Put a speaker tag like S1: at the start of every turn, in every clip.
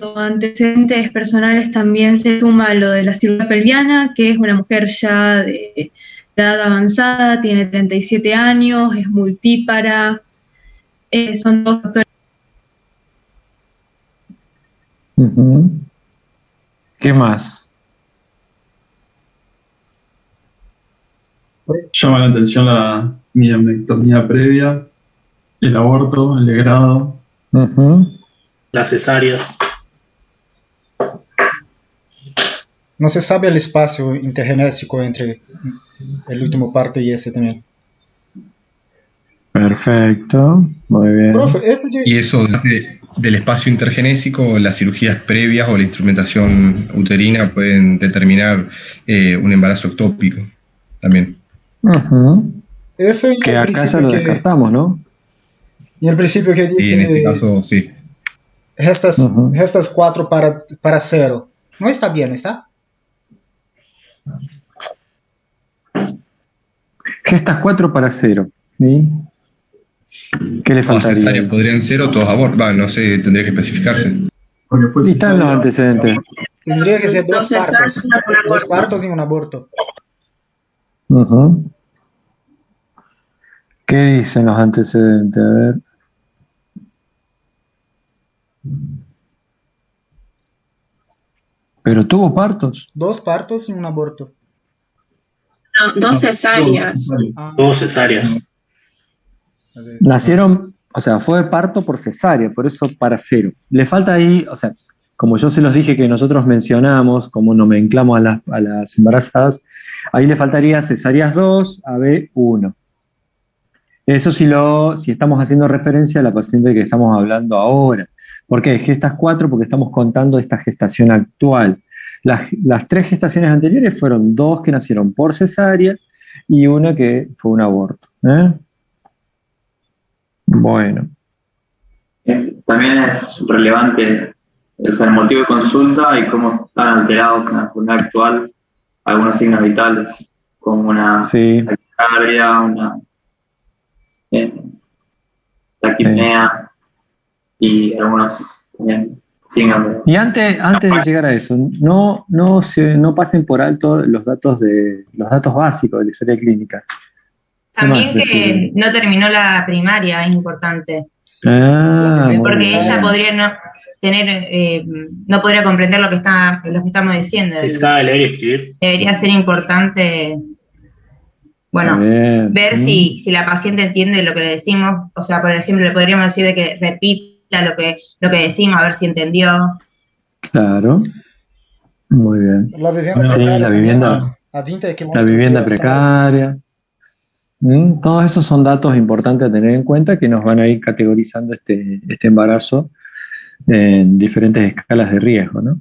S1: cuanto a antecedentes personales también se suma lo de la cirugía pelviana, que es una mujer ya de edad avanzada, tiene 37 años, es multípara, son dos factores.
S2: ¿Qué más?
S3: Llama la atención la mielectomía previa, el aborto, el degrado.
S4: Las cesáreas.
S5: No se sabe el espacio intergenésico entre el último parto y ese también.
S2: Perfecto, muy bien.
S5: Profe,
S6: Y eso del espacio intergenésico, las cirugías previas o la instrumentación uterina pueden determinar un embarazo ectópico también.
S5: Eso y
S2: Que
S5: el
S2: acá ya
S5: principio
S2: lo
S5: que,
S2: descartamos, ¿no?
S5: y el principio que
S6: Y
S5: dice
S6: en este caso, sí.
S5: estas 4 para 0. No está bien, ¿no está?
S2: Gestas 4 para 0. ¿Sí? ¿Qué le
S6: Todas
S2: faltaría?
S6: cesáreas podrían ser o todos abortos. No sé, tendría que especificarse.
S3: Porque después
S2: Y están los antecedentes.
S5: Tendría que ser 2
S1: Entonces,
S5: partos. 2 partos y un aborto.
S2: ¿Qué dicen los antecedentes? A ver. ¿Pero tuvo partos?
S5: 2 partos y un aborto.
S7: No, 2 cesáreas.
S4: Dos cesáreas.
S2: Nacieron, o sea, fue parto por cesárea, por eso para 0. Le falta ahí, o sea, como yo se los dije que nosotros mencionamos, como nomenclamos a las embarazadas, ahí le faltaría cesáreas 2, AB 1. Eso si estamos haciendo referencia a la paciente que estamos hablando ahora. ¿Por qué? Gestas 4 porque estamos contando esta gestación actual. Las 3 gestaciones anteriores fueron 2 que nacieron por cesárea y una que fue un aborto. Bueno.
S8: También es relevante el motivo de consulta y cómo están alterados en la enfermedad actual algunos signos vitales, como una taquicardia, una taquipnea y algunos también signos de...
S2: Y antes de llegar a eso, no pasen por alto los datos básicos de la historia clínica.
S9: También que no terminó la primaria es importante. Porque ella podría no podría comprender lo que estamos diciendo.
S4: Leer y escribir.
S9: Debería ser importante, ver si la paciente entiende lo que le decimos. O sea, por ejemplo, le podríamos decir de que repita lo que decimos, a ver si entendió.
S2: Claro. Muy bien.
S5: La vivienda precaria.
S2: La vivienda precaria. Todos esos son datos importantes a tener en cuenta que nos van a ir categorizando este embarazo en diferentes escalas de riesgo, ¿no?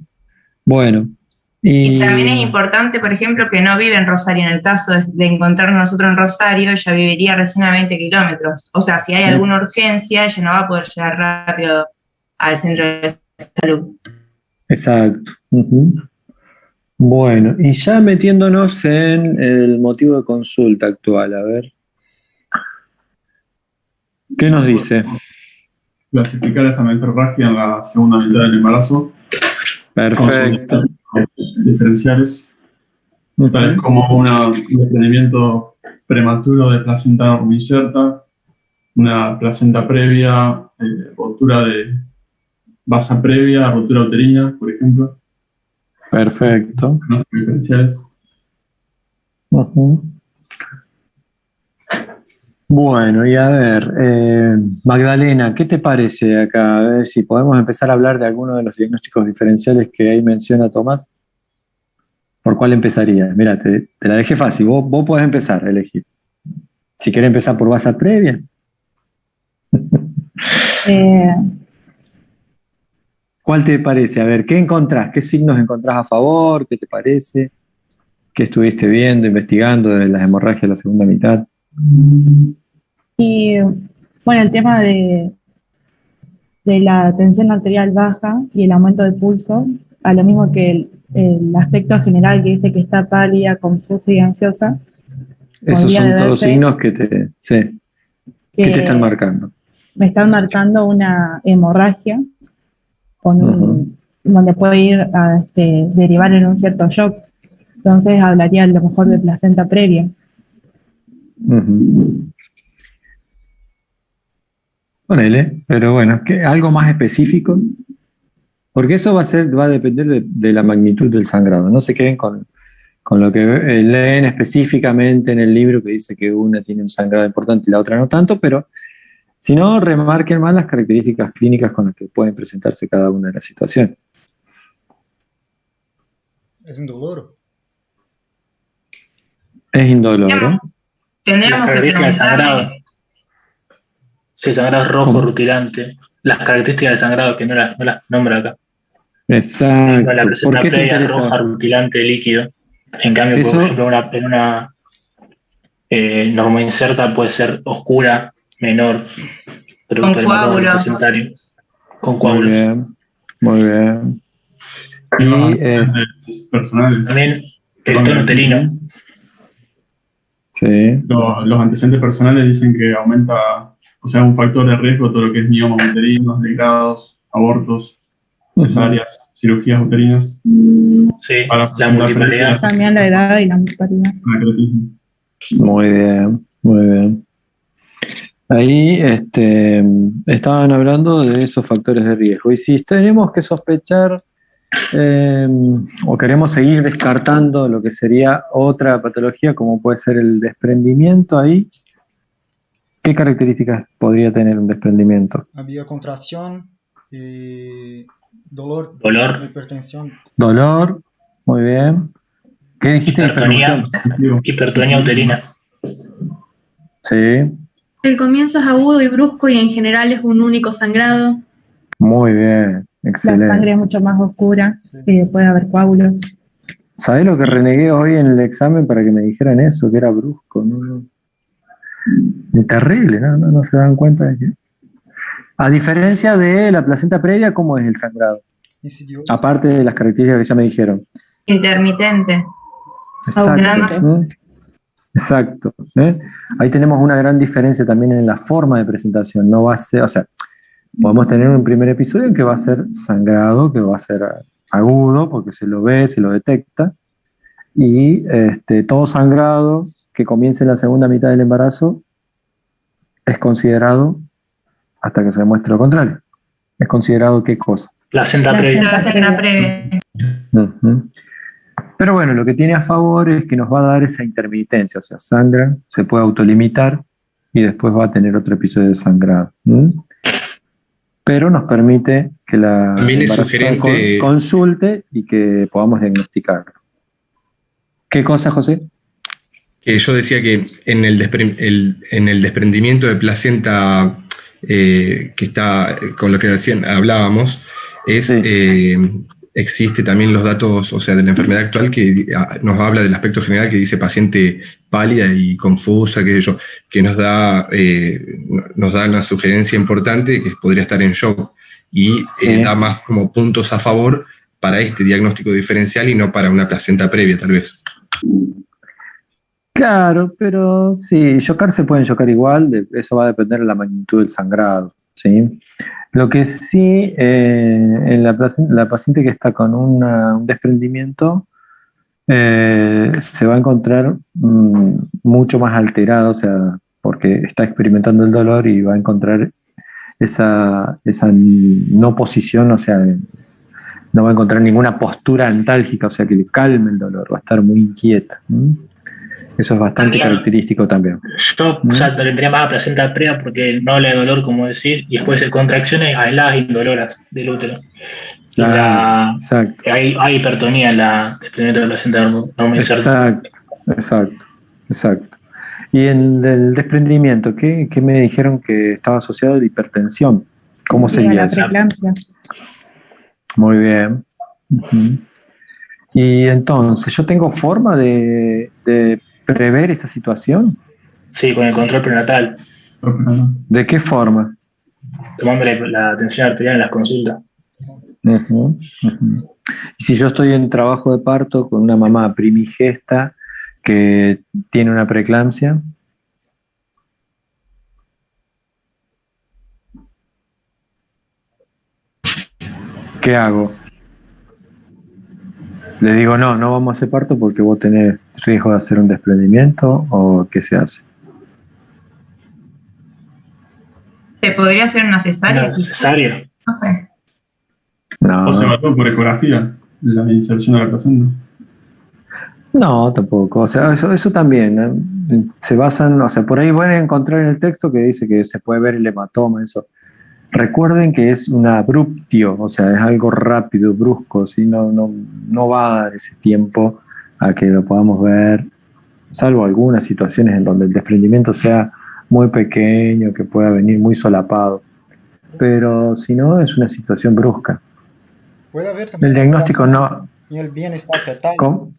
S2: Bueno.
S9: Y también es importante, por ejemplo, que no vive en Rosario. En el caso de encontrarnos nosotros en Rosario, ella viviría recién a 20 kilómetros. O sea, si hay alguna urgencia, ella no va a poder llegar rápido al centro de salud.
S2: Exacto. Bueno, y ya metiéndonos en el motivo de consulta actual, a ver. ¿Qué nos dice?
S3: Clasificar esta metrorragia en la segunda mitad del embarazo.
S2: Perfecto.
S3: Diferenciales, tales como un desprendimiento prematuro de placenta normoinserta, una placenta previa, rotura de basa previa, rotura uterina, por ejemplo.
S2: Perfecto.
S3: Diferenciales.
S2: Bueno, y a ver, Magdalena, ¿qué te parece acá? A ver si podemos empezar a hablar de alguno de los diagnósticos diferenciales que ahí menciona Tomás. ¿Por cuál empezaría? Mira, te la dejé fácil, vos podés empezar a elegir. Si querés empezar por base previa. ¿Cuál te parece? A ver, ¿qué encontrás? ¿Qué signos encontrás a favor? ¿Qué te parece? ¿Qué estuviste viendo, investigando de las hemorragias de la segunda mitad?
S10: Y bueno, el tema de la tensión arterial baja y el aumento de pulso, a lo mismo que el aspecto general que dice que está pálida, confusa y ansiosa.
S2: Esos son todos signos que te están marcando.
S10: Me están marcando una hemorragia con donde puede ir a derivar en un cierto shock. Entonces hablaría a lo mejor de placenta previa.
S2: Ponele, pero bueno, algo más específico, porque eso va a depender de la magnitud del sangrado. No se queden con lo que leen específicamente en el libro que dice que una tiene un sangrado importante y la otra no tanto, pero si no, remarquen más las características clínicas con las que pueden presentarse cada una de las situaciones.
S5: Es indoloro.
S2: Es indoloro.
S9: Tendríamos que preguntarle.
S4: Si el sangrado es rojo,
S2: ¿Cómo?
S4: rutilante. Las características del sangrado que no las nombra acá.
S2: Exacto.
S4: La placenta previa es roja, rutilante, líquido. En cambio, por ejemplo, en una normoincerta puede ser oscura, menor, producto del marrón placentario. Con coágulos.
S2: Muy bien.
S3: Y personales.
S4: También el tono uterino.
S2: Sí.
S3: Los antecedentes personales dicen que aumenta, o sea, un factor de riesgo todo lo que es miomas uterinos, degrados, abortos, cesáreas, cirugías uterinas.
S4: Sí, la multipolaridad.
S10: También la edad y la multipolaridad.
S2: Muy bien, muy bien. Ahí estaban hablando de esos factores de riesgo. Y si tenemos que sospechar o queremos seguir descartando lo que sería otra patología, como puede ser el desprendimiento, ahí, ¿qué características podría tener un desprendimiento?
S5: Había contracción, dolor, hipertensión.
S2: Dolor, muy bien. ¿Qué dijiste?
S4: Hipertonía uterina.
S2: Sí.
S1: El comienzo es agudo y brusco y en general es un único sangrado.
S2: Muy bien, excelente.
S10: La sangre es mucho más oscura y puede haber coágulos.
S2: ¿Sabés lo que renegué hoy en el examen para que me dijeran eso, que era brusco? Terrible, no se dan cuenta de que... A diferencia de la placenta previa, ¿cómo es el sangrado? Aparte de las características que ya me dijeron.
S9: Intermitente.
S2: Exacto. Exacto. Ahí tenemos una gran diferencia también en la forma de presentación. No va a ser, o sea, podemos tener un primer episodio en que va a ser sangrado, que va a ser agudo, porque se lo ve, se lo detecta, y todo sangrado que comience en la segunda mitad del embarazo es considerado, hasta que se demuestre lo contrario, es considerado ¿qué cosa?
S4: Placenta previa.
S9: Placenta previa.
S2: Pero bueno, lo que tiene a favor es que nos va a dar esa intermitencia, o sea, sangra, se puede autolimitar y después va a tener otro episodio de sangrado. Pero nos permite que la
S6: sugerente
S2: consulte y que podamos diagnosticarlo. ¿Qué cosa, José?
S6: Que yo decía que en el desprendimiento de placenta que está con lo que hablábamos, existe también los datos, o sea, de la enfermedad actual que nos habla del aspecto general que dice paciente pálida y confusa, que nos da una sugerencia importante que podría estar en shock y da más como puntos a favor para este diagnóstico diferencial y no para una placenta previa, tal vez.
S2: Claro, pero sí, chocar se pueden chocar igual, eso va a depender de la magnitud del sangrado, ¿sí? Lo que sí, en la paciente que está con un desprendimiento se va a encontrar mucho más alterada, o sea, porque está experimentando el dolor y va a encontrar esa no posición, o sea, no va a encontrar ninguna postura antálgica, o sea, que le calme el dolor, va a estar muy inquieta. Eso es bastante característico también.
S4: Yo tendría más a placenta previa porque no habla de dolor, como decir, y después contracciones aisladas indoloras del útero. Hay hipertonía en la desprendimiento de la placenta no inserta.
S2: Exacto. Y en el desprendimiento, ¿qué me dijeron que estaba asociado a la hipertensión? ¿Cómo sería eso?
S10: Preeclampsia.
S2: Muy bien. Y entonces, ¿yo tengo forma de prever esa situación?
S4: Sí, con el control prenatal.
S2: ¿De qué forma?
S4: Tomándole la tensión arterial en las consultas.
S2: Y si yo estoy en trabajo de parto con una mamá primigesta que tiene una preeclampsia, ¿qué hago? Le digo, no vamos a hacer parto porque vos tenés riesgo de hacer un desprendimiento, o ¿qué se hace?
S9: ¿Se podría hacer una cesárea?
S4: Una cesárea.
S9: No sé.
S2: No,
S3: ¿O se mató por ecografía la inserción de la placenta?
S2: no, tampoco. O sea, eso también se basan, o sea, por ahí van a encontrar en el texto que dice que se puede ver el hematoma, eso. Recuerden que es un abruptio, o sea, es algo rápido, brusco, ¿sí? No va a dar ese tiempo a que lo podamos ver, salvo algunas situaciones en donde el desprendimiento sea muy pequeño, que pueda venir muy solapado. Pero si no, es una situación brusca.
S5: Puede haber también
S2: El diagnóstico no...
S5: y el bienestar fetal.
S2: ¿Cómo?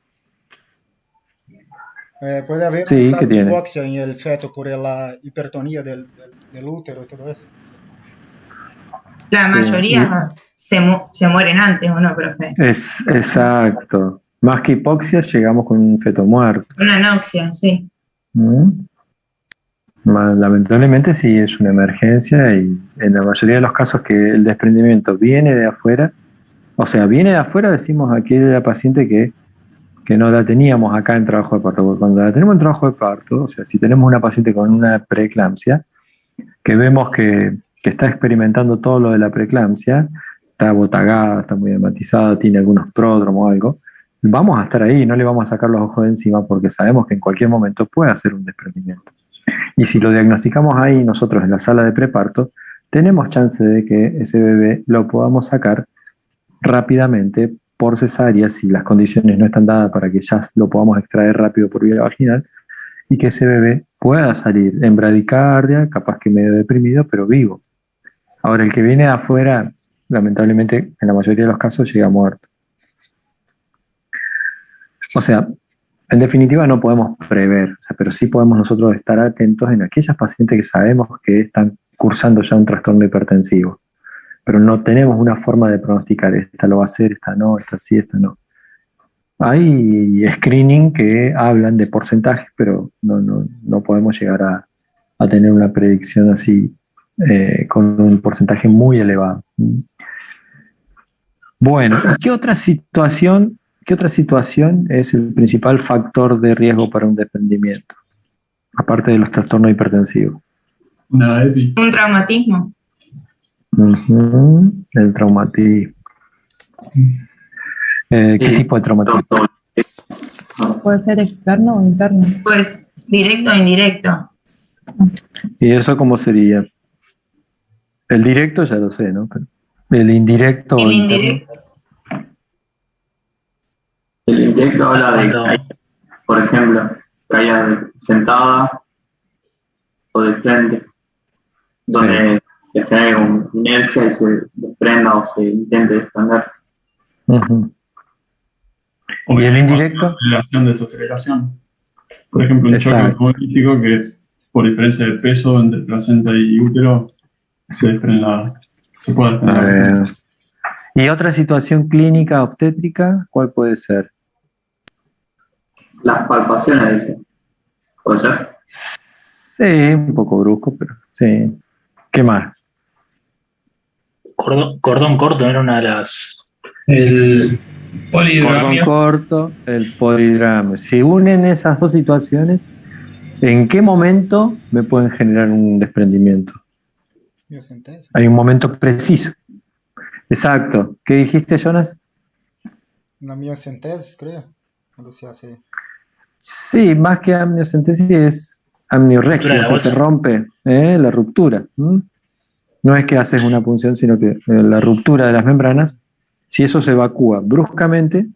S5: Puede haber
S2: Sí,
S5: un estado
S2: ¿qué
S5: de
S2: tiene?
S5: hipoxia en el feto por la hipertonía del útero y todo eso.
S9: La mayoría se mueren antes, ¿o no, profe?
S2: Exacto. Más que hipoxia, llegamos con un feto muerto.
S9: Una anoxia, sí.
S2: Lamentablemente sí es una emergencia, y en la mayoría de los casos que el desprendimiento viene de afuera, o sea, viene de afuera, decimos aquí de la paciente que no la teníamos acá en trabajo de parto. Porque cuando la tenemos en trabajo de parto, o sea, si tenemos una paciente con una preeclampsia, que vemos que está experimentando todo lo de la preeclampsia, está botagada, está muy hematizada, tiene algunos pródromos o algo, vamos a estar ahí, no le vamos a sacar los ojos de encima porque sabemos que en cualquier momento puede hacer un desprendimiento. Y si lo diagnosticamos ahí nosotros en la sala de preparto, tenemos chance de que ese bebé lo podamos sacar rápidamente por cesárea, si las condiciones no están dadas para que ya lo podamos extraer rápido por vía vaginal, y que ese bebé pueda salir en bradicardia, capaz que medio deprimido, pero vivo. Ahora, el que viene de afuera, lamentablemente, en la mayoría de los casos llega muerto. O sea, en definitiva no podemos prever, o sea, pero sí podemos nosotros estar atentos en aquellas pacientes que sabemos que están cursando ya un trastorno hipertensivo, pero no tenemos una forma de pronosticar, esta lo va a hacer, esta no, esta sí, esta no. Hay screening que hablan de porcentajes, pero no podemos llegar a tener una predicción así con un porcentaje muy elevado. Bueno, ¿qué otra situación es el principal factor de riesgo para un desprendimiento? Aparte de los trastornos hipertensivos.
S3: Una EPI.
S9: Un traumatismo.
S2: El traumatismo. ¿Qué tipo de traumatismo?
S10: Puede ser externo o interno.
S9: Pues directo o indirecto.
S2: ¿Y eso cómo sería? El directo ya lo sé, ¿no? Pero el indirecto.
S9: El indirecto.
S8: El indirecto habla de caída, por ejemplo, caída sentada o de frente, donde se genera una inercia y se desprenda o se intente desprender.
S3: O
S2: ¿Y el indirecto?
S3: Aceleración, desaceleración. Por ejemplo, un choque
S2: Exacto.
S3: automovilístico que por diferencia de peso entre placenta y útero se desprenda, se puede desprender.
S2: ¿Y otra situación clínica obstétrica? ¿Cuál puede ser?
S8: Las palpaciones, dice. ¿Puede ser?
S2: Sí, un poco brusco, pero sí. ¿Qué más?
S4: Cordón corto era una de las...
S11: El polidramio.
S2: Cordón corto, el polidramio. Si unen esas dos situaciones, ¿en qué momento me pueden generar un desprendimiento? Hay un momento preciso. Exacto. ¿Qué dijiste, Jonas?
S5: Una miocentesis, creo. Cuando se hace.
S2: Sí, más que amniocentesis es amniorexia, o sea, se rompe la ruptura. No es que haces una punción, sino que la ruptura de las membranas, si eso se evacúa bruscamente,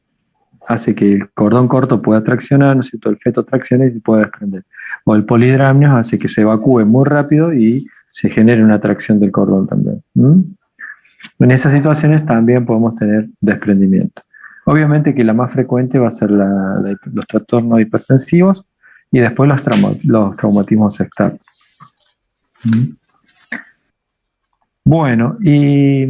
S2: hace que el cordón corto pueda traccionar, ¿no es cierto? El feto traccione y pueda desprender. O el polidramio hace que se evacúe muy rápido y se genere una tracción del cordón también. En esas situaciones también podemos tener desprendimiento. Obviamente que la más frecuente va a ser los trastornos hipertensivos y después los traumatismos externos. Bueno, ¿y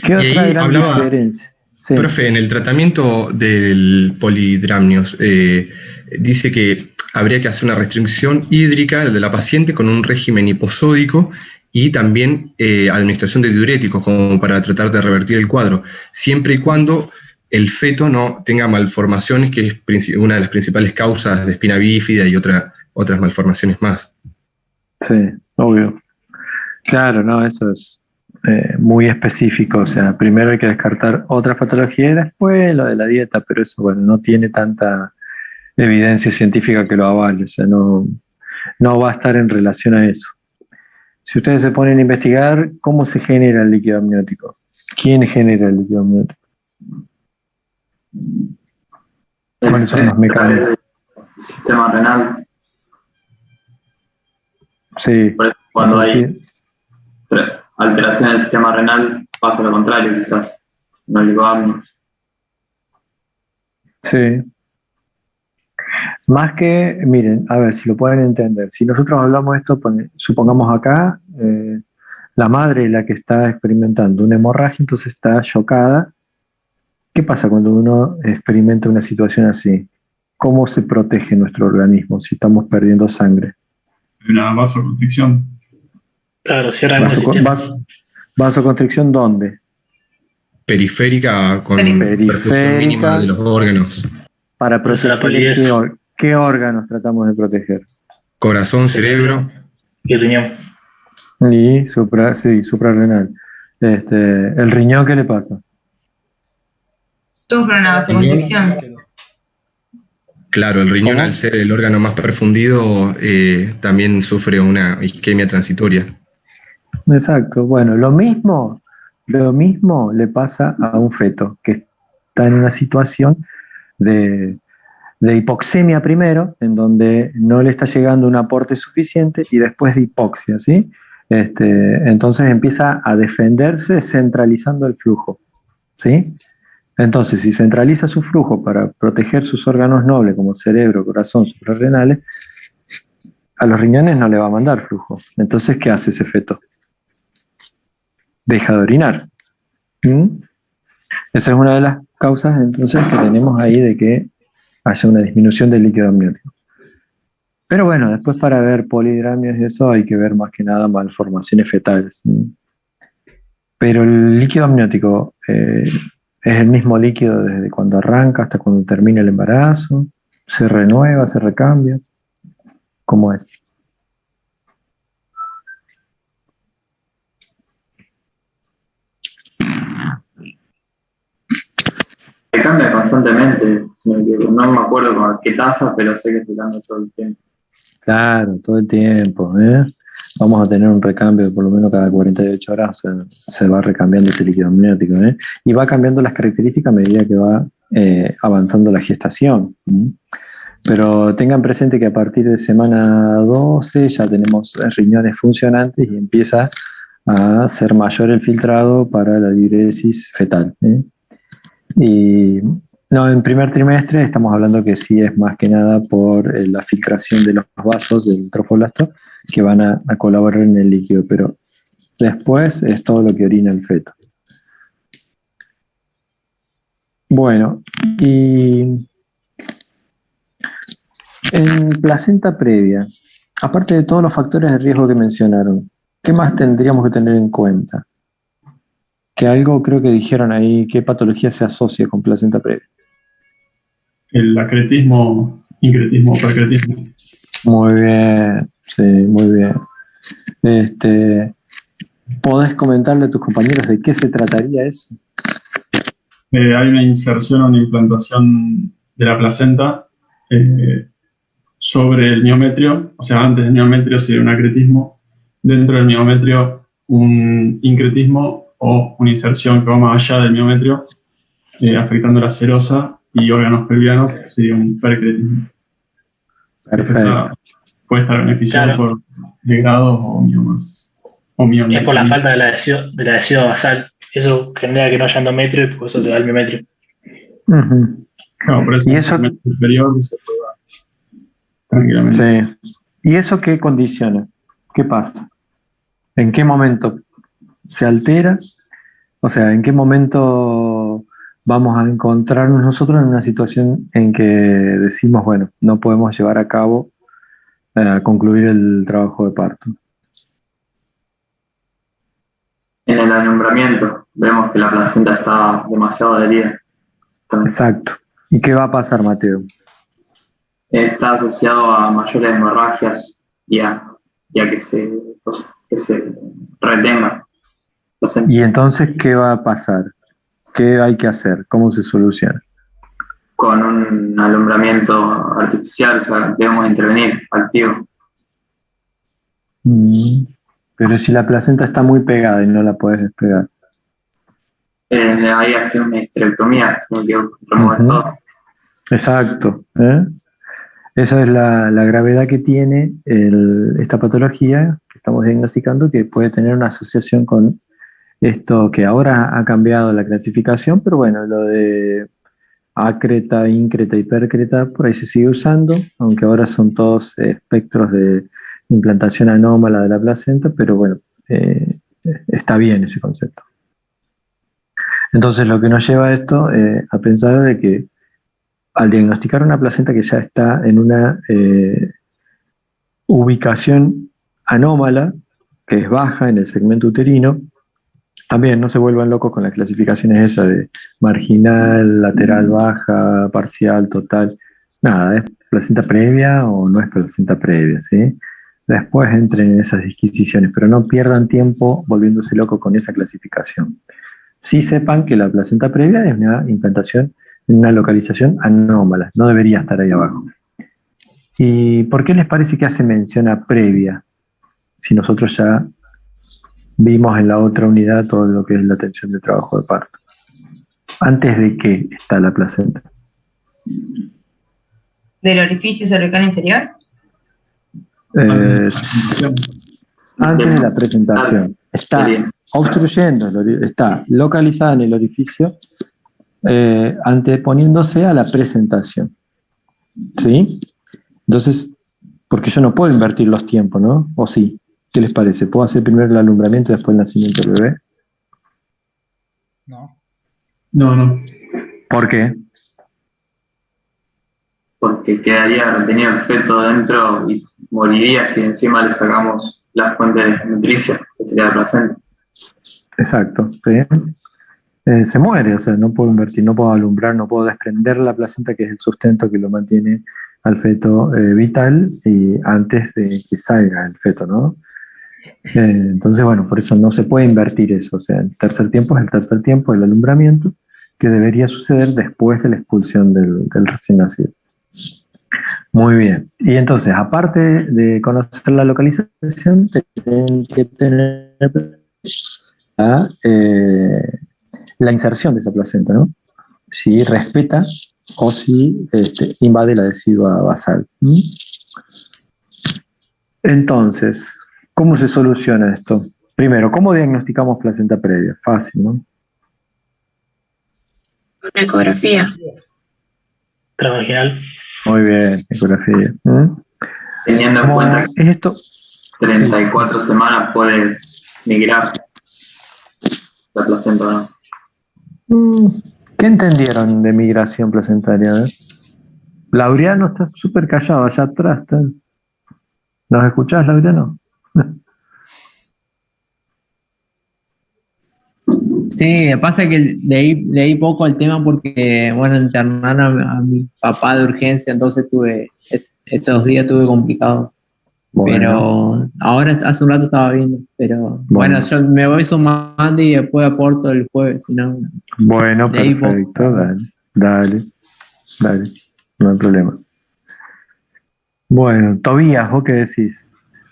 S2: qué otra gran diferencia? Sí.
S6: Profe, en el tratamiento del polidramnios dice que habría que hacer una restricción hídrica de la paciente con un régimen hiposódico y también administración de diuréticos como para tratar de revertir el cuadro, siempre y cuando el feto no tenga malformaciones, que es una de las principales causas de espina bífida y otras malformaciones más.
S2: Sí, obvio. Claro, no, eso es muy específico. O sea, primero hay que descartar otras patologías y después lo de la dieta, pero eso, bueno, no tiene tanta evidencia científica que lo avale. O sea, no va a estar en relación a eso. Si ustedes se ponen a investigar cómo se genera el líquido amniótico, ¿quién genera el líquido amniótico? ¿Cuáles son los mecanismos?
S8: Sistema renal.
S2: Sí.
S8: Cuando hay alteración del sistema renal, pasa lo contrario, quizás. No oligoamnios.
S2: Sí. Más que, miren, a ver si lo pueden entender. Si nosotros hablamos de esto, supongamos acá, la madre la que está experimentando una hemorragia, entonces está chocada. ¿Qué pasa cuando uno experimenta una situación así? ¿Cómo se protege nuestro organismo si estamos perdiendo sangre?
S3: Una vasoconstricción.
S4: Claro, cierra el sistema.
S2: ¿Vasoconstricción dónde?
S6: Periférica, con perfusión mínima de los órganos.
S2: Para proteger ¿qué órganos tratamos de proteger?
S6: Corazón, cerebro.
S4: Y riñón.
S2: Y suprarrenal. ¿El riñón qué le pasa?
S9: Sufre una vasoconstricción.
S6: Claro, el riñón, al ser el órgano más perfundido, también sufre una isquemia transitoria.
S2: Exacto. Bueno, lo mismo le pasa a un feto que está en una situación de hipoxemia primero, en donde no le está llegando un aporte suficiente, y después de hipoxia, ¿sí? Entonces empieza a defenderse centralizando el flujo, ¿sí? Entonces, si centraliza su flujo para proteger sus órganos nobles como cerebro, corazón, suprarrenales, a los riñones no le va a mandar flujo. Entonces, ¿qué hace ese feto? Deja de orinar. Esa es una de las causas, entonces, que tenemos ahí de que haya una disminución del líquido amniótico. Pero bueno, después para ver polihidramias y eso hay que ver más que nada malformaciones fetales. Pero el líquido amniótico es el mismo líquido desde cuando arranca hasta cuando termina el embarazo, se renueva, se recambia. ¿Cómo es?
S8: Se cambia constantemente, no me acuerdo con qué tasa, pero sé que se cambia todo el tiempo.
S2: Claro, todo el tiempo. Vamos a tener un recambio de por lo menos cada 48 horas, se va recambiando ese líquido amniótico, y va cambiando las características a medida que va avanzando la gestación. Pero tengan presente que a partir de semana 12 ya tenemos riñones funcionantes y empieza a ser mayor el filtrado para la diuresis fetal. Y no, en primer trimestre estamos hablando que sí es más que nada por la filtración de los vasos del trofoblasto que van a colaborar en el líquido, pero después es todo lo que orina el feto. Bueno, y en placenta previa, aparte de todos los factores de riesgo que mencionaron, ¿qué más tendríamos que tener en cuenta? Que algo creo que dijeron ahí, ¿qué patología se asocia con placenta previa?
S3: El acretismo, incretismo, percretismo.
S2: Muy bien, sí, muy bien. ¿Podés comentarle a tus compañeros de qué se trataría eso?
S3: Hay una inserción o una implantación de la placenta sobre el miometrio, o sea, antes del miometrio sería un acretismo, dentro del miometrio un incretismo o una inserción que va más allá del miometrio, afectando la serosa y órganos pelvianos, que sería un percretismo.
S2: Perfecto.
S3: Puede estar beneficiado por degrados o miomas.
S4: Es por la falta de la adhesión basal. Eso genera que no haya endometrio y por eso se da el miometrio.
S3: Claro, por eso
S2: ¿Y eso?
S3: en el superior se puede dar tranquilamente.
S2: Sí. ¿Y eso qué condiciona? ¿Qué pasa? ¿En qué momento se altera? O sea, ¿en qué momento vamos a encontrarnos nosotros en una situación en que decimos, bueno, no podemos llevar a cabo, concluir el trabajo de parto?
S8: En el alumbramiento vemos que la placenta está demasiado adherida.
S2: Exacto. ¿Y qué va a pasar, Mateo?
S8: Está asociado a mayores hemorragias y a que se retenga.
S2: ¿Y entonces qué va a pasar? ¿Qué hay que hacer? ¿Cómo se soluciona?
S8: Con un alumbramiento artificial, o sea, debemos intervenir activo.
S2: Pero si la placenta está muy pegada y no la puedes despegar.
S8: Ahí hace una histerectomía, sino que remover todo.
S2: Exacto. Esa es la gravedad que tiene esta patología que estamos diagnosticando, que puede tener una asociación con esto que ahora ha cambiado la clasificación, pero bueno, lo de acreta, íncreta, hipercreta, por ahí se sigue usando, aunque ahora son todos espectros de implantación anómala de la placenta, pero bueno, está bien ese concepto. Entonces lo que nos lleva a esto, a pensar de que al diagnosticar una placenta que ya está en una ubicación anómala, que es baja en el segmento uterino, también no se vuelvan locos con las clasificaciones esas de marginal, lateral baja, parcial, total. Nada, ¿es placenta previa o no es placenta previa? ¿Sí? Después entren en esas disquisiciones, pero no pierdan tiempo volviéndose locos con esa clasificación. Sí sepan que la placenta previa es una implantación en una localización anómala, no debería estar ahí abajo. ¿Y por qué les parece que hace mención a previa? Si nosotros ya vimos en la otra unidad todo lo que es la atención de trabajo de parto. ¿Antes de qué está la placenta?
S9: ¿Del orificio cervical inferior?
S2: Antes de la presentación. Está obstruyendo, está localizada en el orificio, anteponiéndose a la presentación. ¿Sí? Entonces, porque yo no puedo invertir los tiempos, ¿no? ¿O sí? ¿Qué les parece? ¿Puedo hacer primero el alumbramiento y después el nacimiento del bebé?
S3: No.
S2: ¿Por qué?
S8: Porque quedaría retenido el feto dentro y moriría si encima le sacamos la fuente de nutricia, que sería la placenta.
S2: Exacto. ¿Sí? Se muere, o sea, no puedo invertir, no puedo alumbrar, no puedo desprender la placenta, que es el sustento que lo mantiene al feto vital, y antes de que salga el feto, ¿no? Entonces, bueno, por eso no se puede invertir eso, o sea, el tercer tiempo es el tercer tiempo del alumbramiento, que debería suceder después de la expulsión del recién nacido. Muy bien, y entonces, aparte de conocer la localización, tienen que tener la inserción de esa placenta, ¿no? Si respeta o si invade la decidua basal. Entonces, ¿cómo se soluciona esto? Primero, ¿cómo diagnosticamos placenta previa? Fácil, ¿no?
S7: Una ecografía.
S4: Transvaginal.
S2: Muy bien, ecografía.
S8: Teniendo en cuenta
S2: que esto
S8: 34 semanas puede migrar la placenta, ¿no?
S2: ¿Qué entendieron de migración placentaria? Laureano está súper callado allá atrás. ¿Nos escuchás, Laureano?
S12: Sí, pasa que leí poco el tema porque, bueno, internaron a mi papá de urgencia, entonces estos días tuve complicado. Bueno. Pero ahora hace un rato estaba viendo, pero bueno, yo me voy sumando y después aporto el jueves, si no.
S2: Bueno, perfecto, dale, no hay problema. Bueno, Tobías, ¿vos qué decís?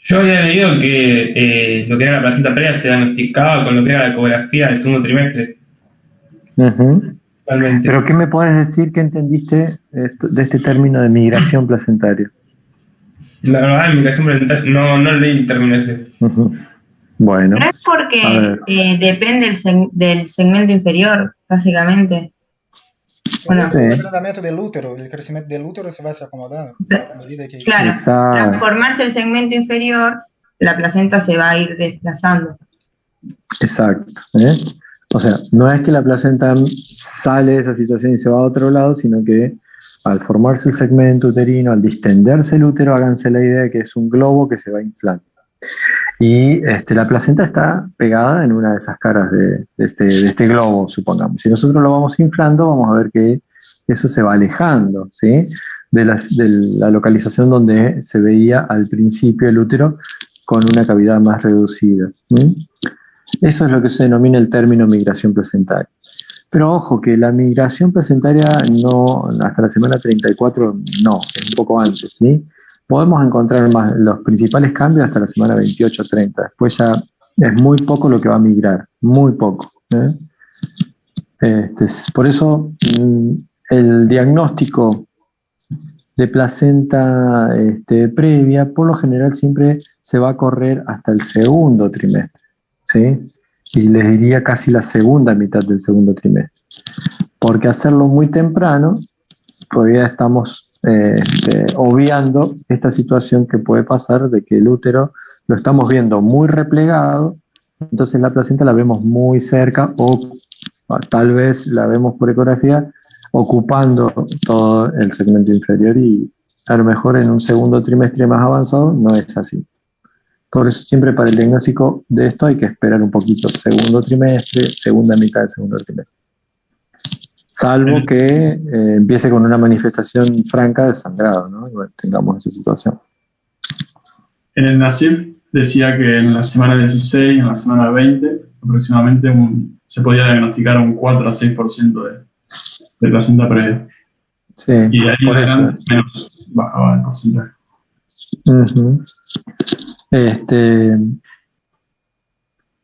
S11: Yo había leído que lo que era la placenta previa se diagnosticaba con lo que era la ecografía del segundo trimestre.
S2: Pero ¿qué me podés decir que entendiste de este término de migración placentaria?
S11: La verdad, migración placentaria, no leí el término ese.
S2: Bueno.
S9: No es porque depende del segmento inferior, básicamente.
S5: Bueno, el agrandamiento del útero, el crecimiento del útero se va acomodando. A medida que...
S9: Claro, al formarse el segmento inferior, la placenta se va a ir desplazando.
S2: Exacto. O sea, no es que la placenta sale de esa situación y se va a otro lado, sino que al formarse el segmento uterino, al distenderse el útero, háganse la idea de que es un globo que se va inflando. Y la placenta está pegada en una de esas caras de este globo, supongamos. Si nosotros lo vamos inflando, vamos a ver que eso se va alejando, ¿sí? De la localización donde se veía al principio el útero con una cavidad más reducida. Eso es lo que se denomina el término migración placentaria. Pero ojo, que la migración placentaria no, hasta la semana 34 no, es un poco antes, ¿sí? Podemos encontrar los principales cambios hasta la semana 28-30. Después ya es muy poco lo que va a migrar, muy poco. Por eso el diagnóstico de placenta previa, por lo general siempre se va a correr hasta el segundo trimestre, ¿sí? Y les diría casi la segunda mitad del segundo trimestre. Porque hacerlo muy temprano, todavía estamos obviando esta situación que puede pasar de que el útero lo estamos viendo muy replegado, entonces la placenta la vemos muy cerca o tal vez la vemos por ecografía ocupando todo el segmento inferior y a lo mejor en un segundo trimestre más avanzado no es así. Por eso siempre para el diagnóstico de esto hay que esperar un poquito, segundo trimestre, segunda mitad del segundo trimestre. Salvo que empiece con una manifestación franca de sangrado, ¿no? Y bueno, tengamos esa situación.
S3: En el NACIP decía que en la semana 16 y en la semana 20 aproximadamente se podía diagnosticar un 4 a 6% de placenta previa.
S2: Sí,
S3: y de ahí
S2: por eso.
S3: menos bajaba el porcentaje.
S2: Uh-huh.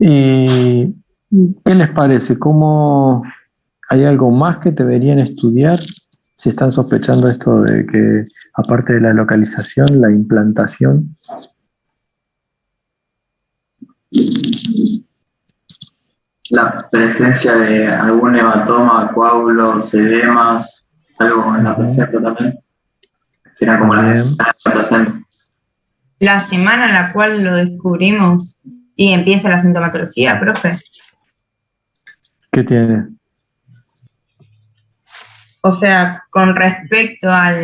S2: ¿Y qué les parece? ¿Cómo hay algo más que deberían estudiar si están sospechando esto de que, aparte de la localización, la implantación?
S8: La presencia de algún hematoma, coágulos, edemas, algo en la placenta también. Será como la placenta.
S9: La semana en la cual lo descubrimos y empieza la sintomatología, profe.
S2: ¿Qué tiene?
S9: O sea, con respecto a lo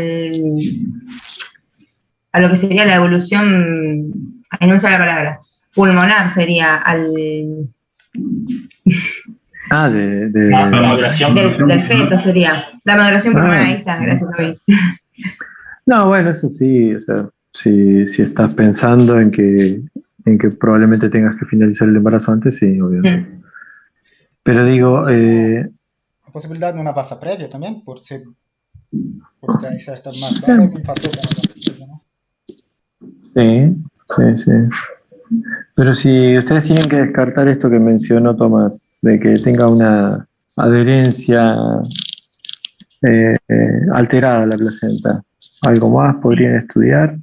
S9: que sería la evolución, ahí no me sale la palabra, pulmonar sería
S4: la maduración.
S9: Del feto sería. La maduración pulmonar, ahí está, gracias también.
S2: No, bueno, eso sí, o sea, si estás pensando en que probablemente tengas que finalizar el embarazo antes, sí, obviamente. Pero digo...
S5: La posibilidad de una base previa también, porque hay ciertas más bajas, un factor de una base previa, ¿no?
S2: Sí. Pero si ustedes tienen que descartar esto que mencionó Tomás, de que tenga una adherencia alterada a la placenta, ¿algo más podrían estudiar?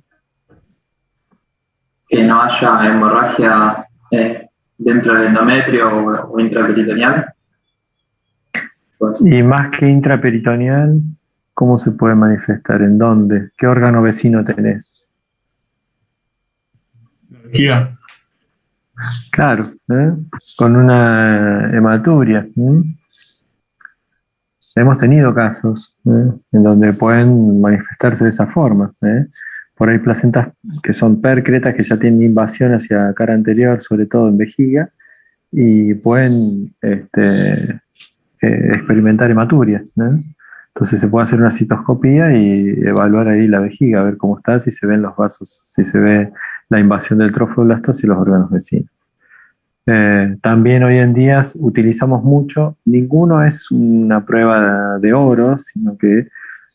S8: Que no haya hemorragia dentro del endometrio o intraperitoneal.
S2: Y más que intraperitoneal, ¿cómo se puede manifestar? ¿En dónde? ¿Qué órgano vecino tenés?
S3: La vejiga.
S2: Claro, con una hematuria. Hemos tenido casos en donde pueden manifestarse de esa forma. Por ahí placentas que son percretas, que ya tienen invasión hacia cara anterior, sobre todo en vejiga, y pueden experimentar hematuria. Entonces se puede hacer una citoscopía y evaluar ahí la vejiga, a ver cómo está, si se ven los vasos, si se ve la invasión del trofoblastos y los órganos vecinos. También hoy en día utilizamos mucho, ninguno es una prueba de oro, sino que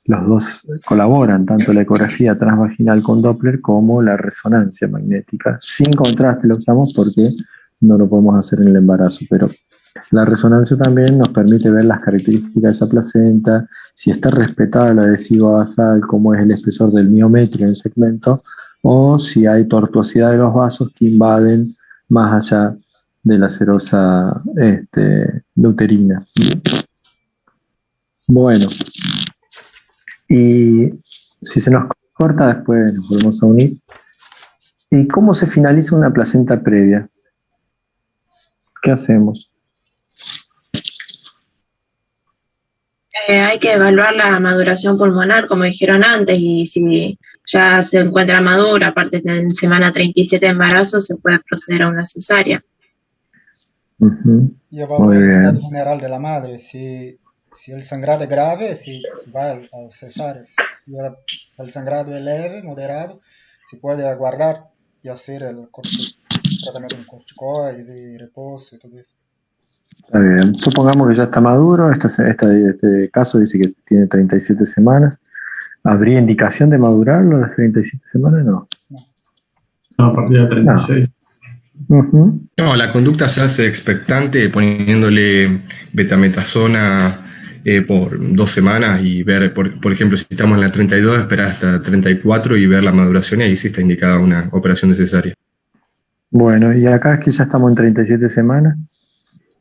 S2: los dos colaboran, tanto la ecografía transvaginal con Doppler como la resonancia magnética. Sin contraste lo usamos porque no lo podemos hacer en el embarazo, pero la resonancia también nos permite ver las características de esa placenta, si está respetada la adhesiva basal, cómo es el espesor del miometrio en el segmento, o si hay tortuosidad de los vasos que invaden más allá de la serosa uterina. Bueno, y si se nos corta después nos volvemos a unir. ¿Y cómo se finaliza una placenta previa? ¿Qué hacemos?
S7: Hay que evaluar la maduración pulmonar, como dijeron antes, y si ya se encuentra madura, aparte en semana 37 de embarazo se puede proceder a una cesárea.
S5: Y evaluar el estado general de la madre. Si el sangrado es grave, si va al cesárea. Si el sangrado es leve, moderado, se puede aguardar y hacer el tratamiento con corticoides y reposo y todo eso.
S2: Está bien. Supongamos que ya está maduro. Este caso dice que tiene 37 semanas. ¿Habría indicación de madurarlo a las 37 semanas? No.
S3: No, a partir de 36.
S6: No, la conducta se hace expectante poniéndole betametasona por 2 semanas y ver, por ejemplo, si estamos en la 32, esperar hasta 34 y ver la maduración y ahí sí está indicada una operación necesaria.
S2: Bueno, y acá es que ya estamos en 37 semanas.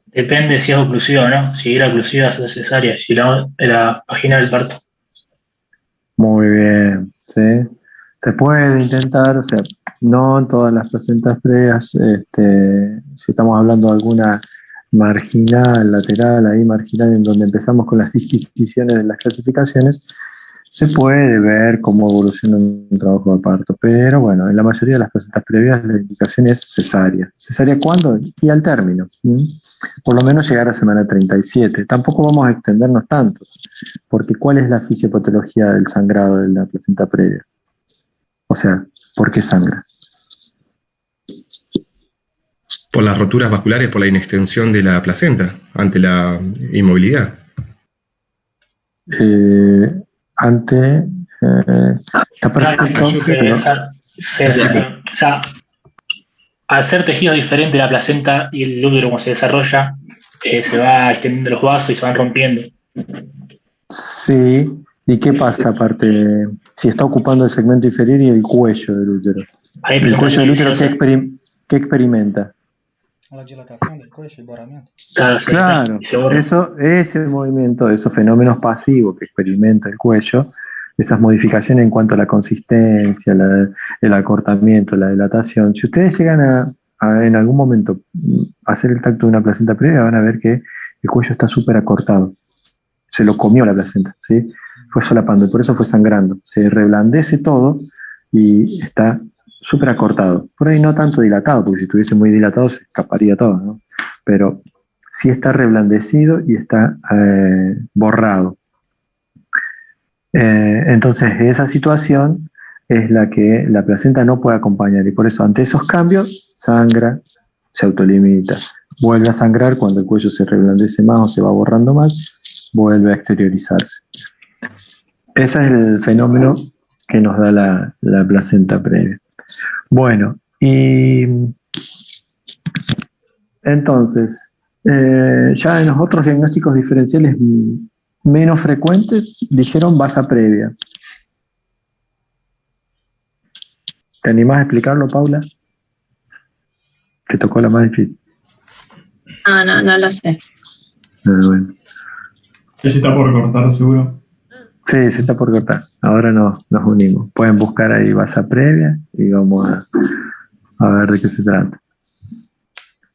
S4: Depende si es oclusiva o no. Si era oclusiva es cesárea, si no, era vaginal el parto.
S2: Muy bien, ¿sí? Se puede intentar, o sea, no en todas las placentas previas, si estamos hablando de alguna marginal, lateral, ahí marginal, en donde empezamos con las disquisiciones de las clasificaciones, se puede ver cómo evoluciona un trabajo de parto, pero bueno, en la mayoría de las placentas previas la indicación es cesárea. ¿Cesárea cuándo? Y al término. Por lo menos llegar a semana 37. Tampoco vamos a extendernos tanto, porque ¿cuál es la fisiopatología del sangrado de la placenta previa? O sea, ¿por qué sangra?
S6: Por las roturas vasculares, por la inextensión de la placenta ante la inmovilidad.
S2: Está perfecto.
S4: O sea, al ser tejido diferente la placenta y el útero como se desarrolla, se va extendiendo los vasos y se van rompiendo.
S2: Sí, ¿y qué pasa aparte? Si está ocupando el segmento inferior y el cuello del útero. El cuello del útero, ¿qué experimenta?
S5: La dilatación del cuello y borramiento.
S2: Claro, ese movimiento, esos fenómenos pasivos que experimenta el cuello, esas modificaciones en cuanto a la consistencia, el acortamiento, la dilatación, si ustedes llegan a en algún momento hacer el tacto de una placenta previa, van a ver que el cuello está súper acortado. Se lo comió la placenta, ¿sí? Fue solapando y por eso fue sangrando. Se reblandece todo y está súper acortado. Por ahí no tanto dilatado, porque si estuviese muy dilatado se escaparía todo, ¿no? Pero sí está reblandecido y está borrado. Entonces, esa situación es la que la placenta no puede acompañar y por eso ante esos cambios sangra, se autolimita, vuelve a sangrar cuando el cuello se reblandece más o se va borrando más, vuelve a exteriorizarse. Ese es el fenómeno que nos da la placenta previa. Bueno, y entonces, ya en los otros diagnósticos diferenciales menos frecuentes, dijeron basa previa. ¿Te animás a explicarlo, Paula? Te tocó la más difícil.
S7: No lo sé.
S2: Bueno.
S3: Se está por cortar, seguro.
S2: Sí, se está por cortar. Ahora nos unimos. Pueden buscar ahí basa previa y vamos a ver de qué se trata.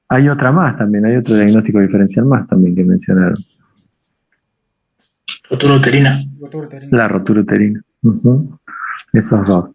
S2: Hay otra más también, hay otro diagnóstico diferencial más también que mencionaron.
S4: Rotura uterina.
S2: La rotura uterina. Esos dos.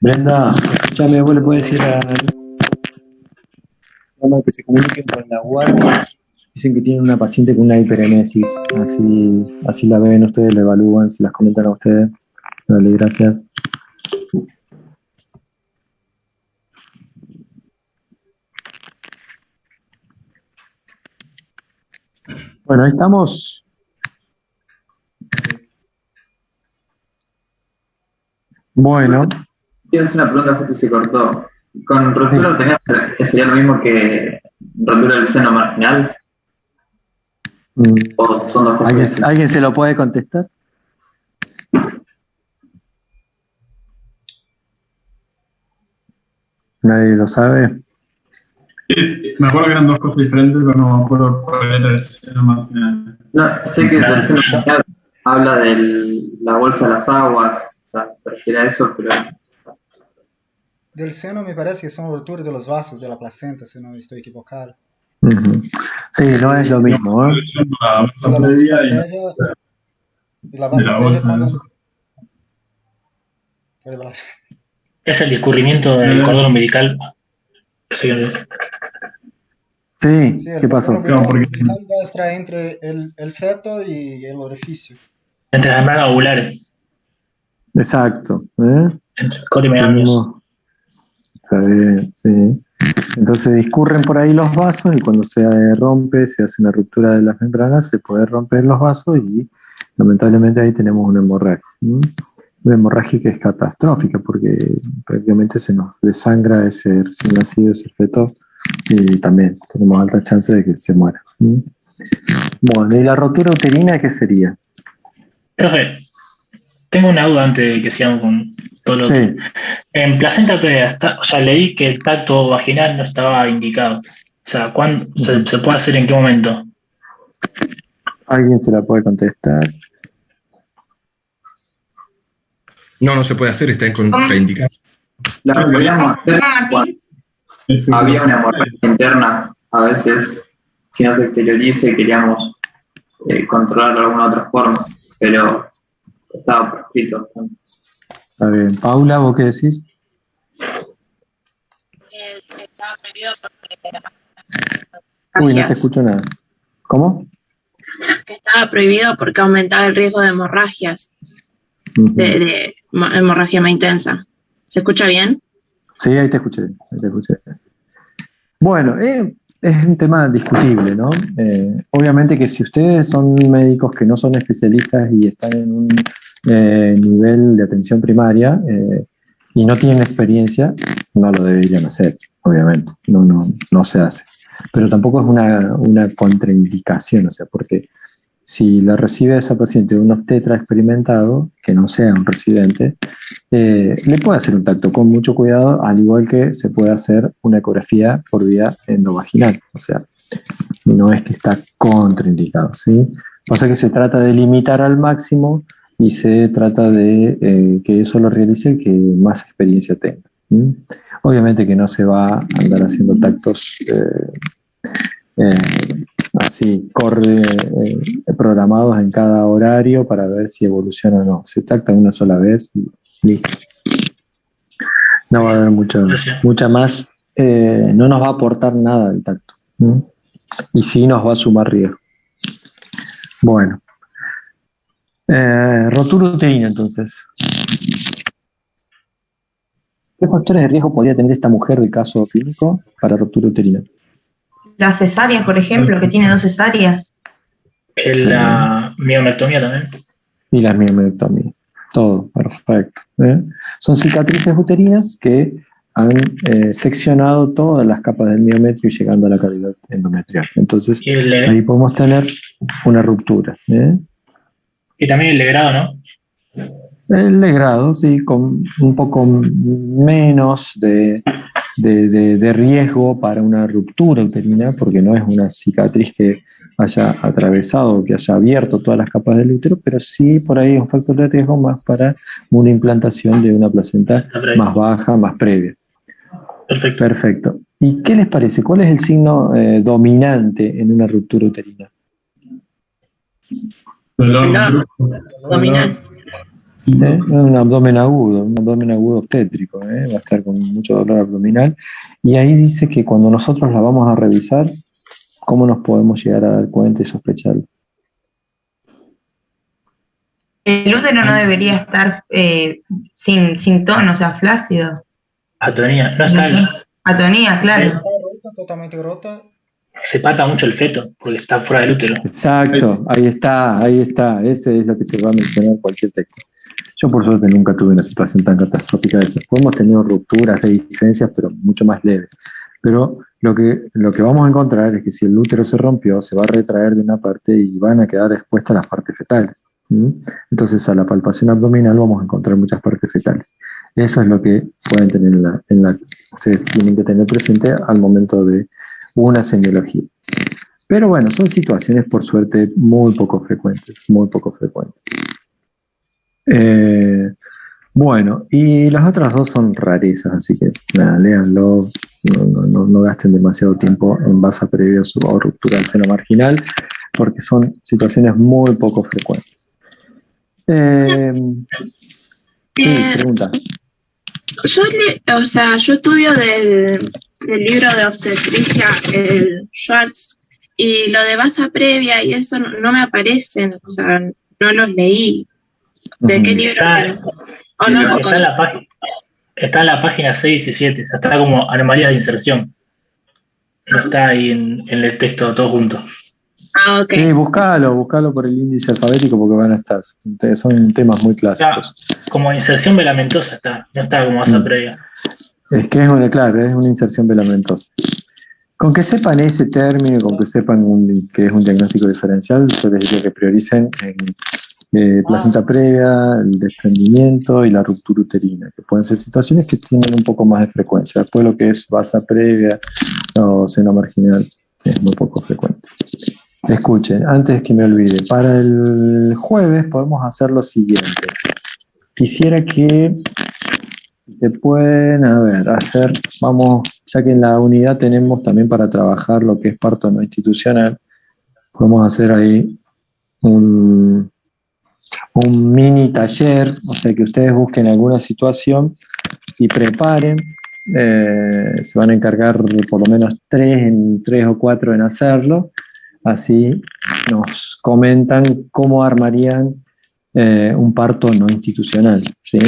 S2: Brenda, escúchame, vos le podés decir a que se comuniquen con la guardia. Dicen que tienen una paciente con una hiperemesis. Así la ven ustedes, la evalúan, se las comentan a ustedes. Dale, gracias. Bueno, ahí estamos. Bueno.
S8: Tienes una pregunta, justo se cortó. ¿Con rotura uterina sería lo mismo que rotura del seno marginal? ¿O son dos cosas?
S2: ¿Alguien se lo puede contestar? ¿Nadie lo sabe?
S3: Me acuerdo que eran dos cosas diferentes, pero no me acuerdo cuál era el seno marginal.
S8: No, sé que el seno marginal habla de la bolsa de las aguas, o sea, se refiere a eso, pero...
S5: Del seno me parece que son roturas de los vasos de la placenta, si no estoy equivocado.
S2: Sí, no es lo mismo, ¿eh?
S5: La vasita previa y la vasita previa cuando...
S4: Es el discurrimiento del cordón umbilical.
S2: Sí, ¿qué pasó?
S5: El cordón umbilical va a estar entre el feto y el orificio.
S4: Entre las membranas ovulares.
S2: Exacto.
S4: Entre el coro y meamnios.
S2: Está bien, sí. Entonces discurren por ahí los vasos y cuando se rompe, se hace una ruptura de las membranas, se puede romper los vasos y lamentablemente ahí tenemos una hemorragia. Una hemorragia que es catastrófica porque prácticamente se nos desangra ese recién nacido, ese feto, y también tenemos alta chance de que se muera. Bueno, ¿y la rotura uterina qué sería?
S4: Profe, tengo una duda antes de que sigamos con todo lo otro. En placenta previa, leí que el tacto vaginal no estaba indicado. O sea, ¿cuándo se puede hacer en qué momento?
S2: ¿Alguien se la puede contestar?
S6: No se puede hacer, está contraindicado.
S8: La podríamos hacer cuando había una hemorragia interna, a veces, si no se exterioriza y queríamos controlarlo de alguna otra forma, pero estaba prescrito.
S2: Está bien. Paula, ¿vos qué decís?
S7: Estaba prohibido porque...
S2: Uy, no te escucho nada. ¿Cómo?
S7: Que estaba prohibido porque aumentaba el riesgo de hemorragias, de hemorragia más intensa. ¿Se escucha bien?
S2: Sí, ahí te escuché. Bueno, es un tema discutible, ¿no? Obviamente que si ustedes son médicos que no son especialistas y están en un nivel de atención primaria y no tienen experiencia, no lo deberían hacer, obviamente. No se hace. Pero tampoco es una contraindicación, o sea, porque si la recibe esa paciente un obstetra experimentado, que no sea un residente, le puede hacer un tacto con mucho cuidado, al igual que se puede hacer una ecografía por vía endovaginal. O sea, no es que está contraindicado, ¿sí? Pasa que se trata de limitar al máximo y se trata de que eso lo realice el que más experiencia tenga. Obviamente que no se va a andar haciendo tactos así, programados en cada horario para ver si evoluciona o no. Se tacta una sola vez y listo. No va a haber mucha más, no nos va a aportar nada el tacto. Y sí nos va a sumar riesgo. Bueno. Rotura uterina, entonces. ¿Qué factores de riesgo podría tener esta mujer de caso clínico para rotura uterina?
S9: Las cesáreas, por ejemplo, que tiene 2 cesáreas.
S4: La miometría también.
S2: Y la miometría. Todo, perfecto. Son cicatrices uterinas que han seccionado todas las capas del miometrio llegando a la cavidad endometrial. Entonces, ahí podemos tener una ruptura.
S4: Y también el legrado, ¿no?
S2: El legrado, sí, con un poco menos de riesgo para una ruptura uterina, porque no es una cicatriz que haya atravesado, que haya abierto todas las capas del útero, pero sí por ahí es un factor de riesgo más para una implantación de una placenta más baja, más previa. Perfecto. ¿Y qué les parece? ¿Cuál es el signo dominante en una ruptura uterina?
S3: Dolor.
S7: Dominante.
S2: Un abdomen agudo obstétrico, va a estar con mucho dolor abdominal. Y ahí dice que cuando nosotros la vamos a revisar, ¿cómo nos podemos llegar a dar cuenta y sospecharlo?
S9: El útero no debería estar sin tono, o sea, flácido.
S4: Atonía, no está.
S9: Atonía, claro.
S5: Está rota, totalmente rota.
S4: Se pata mucho el feto porque está fuera del útero.
S2: Exacto, ahí está. Ese es lo que te va a mencionar cualquier texto. Yo por suerte nunca tuve una situación tan catastrófica de esas. Hemos tenido rupturas de licencias, pero mucho más leves. Pero lo que vamos a encontrar es que si el útero se rompió, se va a retraer de una parte y van a quedar expuestas las partes fetales. Entonces a la palpación abdominal vamos a encontrar muchas partes fetales. Eso es lo que pueden tener ustedes tienen que tener presente al momento de una semiología. Pero bueno, son situaciones por suerte muy poco frecuentes, muy poco frecuentes. Bueno, y las otras dos son rarezas, así que nada, léanlo, no gasten demasiado tiempo en basa previa o ruptura del seno marginal, porque son situaciones muy poco frecuentes. Sí, pregunta.
S7: Yo estudio del libro de obstetricia, el Schwartz, y lo de basa previa y eso no me aparecen, o sea, no los leí. ¿De qué libro?
S4: Está en la página 6 y 7, está como anomalías de inserción. No está ahí en el texto todo junto.
S7: Ah, ok.
S2: Sí, buscalo por el índice alfabético porque van a estar. Son temas muy clásicos.
S4: Como inserción velamentosa está, no está como basa previa.
S2: Es que es una inserción velamentosa. Con que sepan ese término, con que sepan que es un diagnóstico diferencial, yo les diría que prioricen en placenta previa, el desprendimiento y la ruptura uterina, que pueden ser situaciones que tienen un poco más de frecuencia. Después lo que es basa previa o seno marginal es muy poco frecuente. Escuchen, antes que me olvide, para el jueves podemos hacer lo siguiente. Quisiera que, si se pueden, ya que en la unidad tenemos también para trabajar lo que es parto no institucional, podemos hacer ahí un mini taller, o sea que ustedes busquen alguna situación y preparen. Se van a encargar por lo menos 3 o 4 en hacerlo. Así nos comentan cómo armarían un parto no institucional. ¿Sí?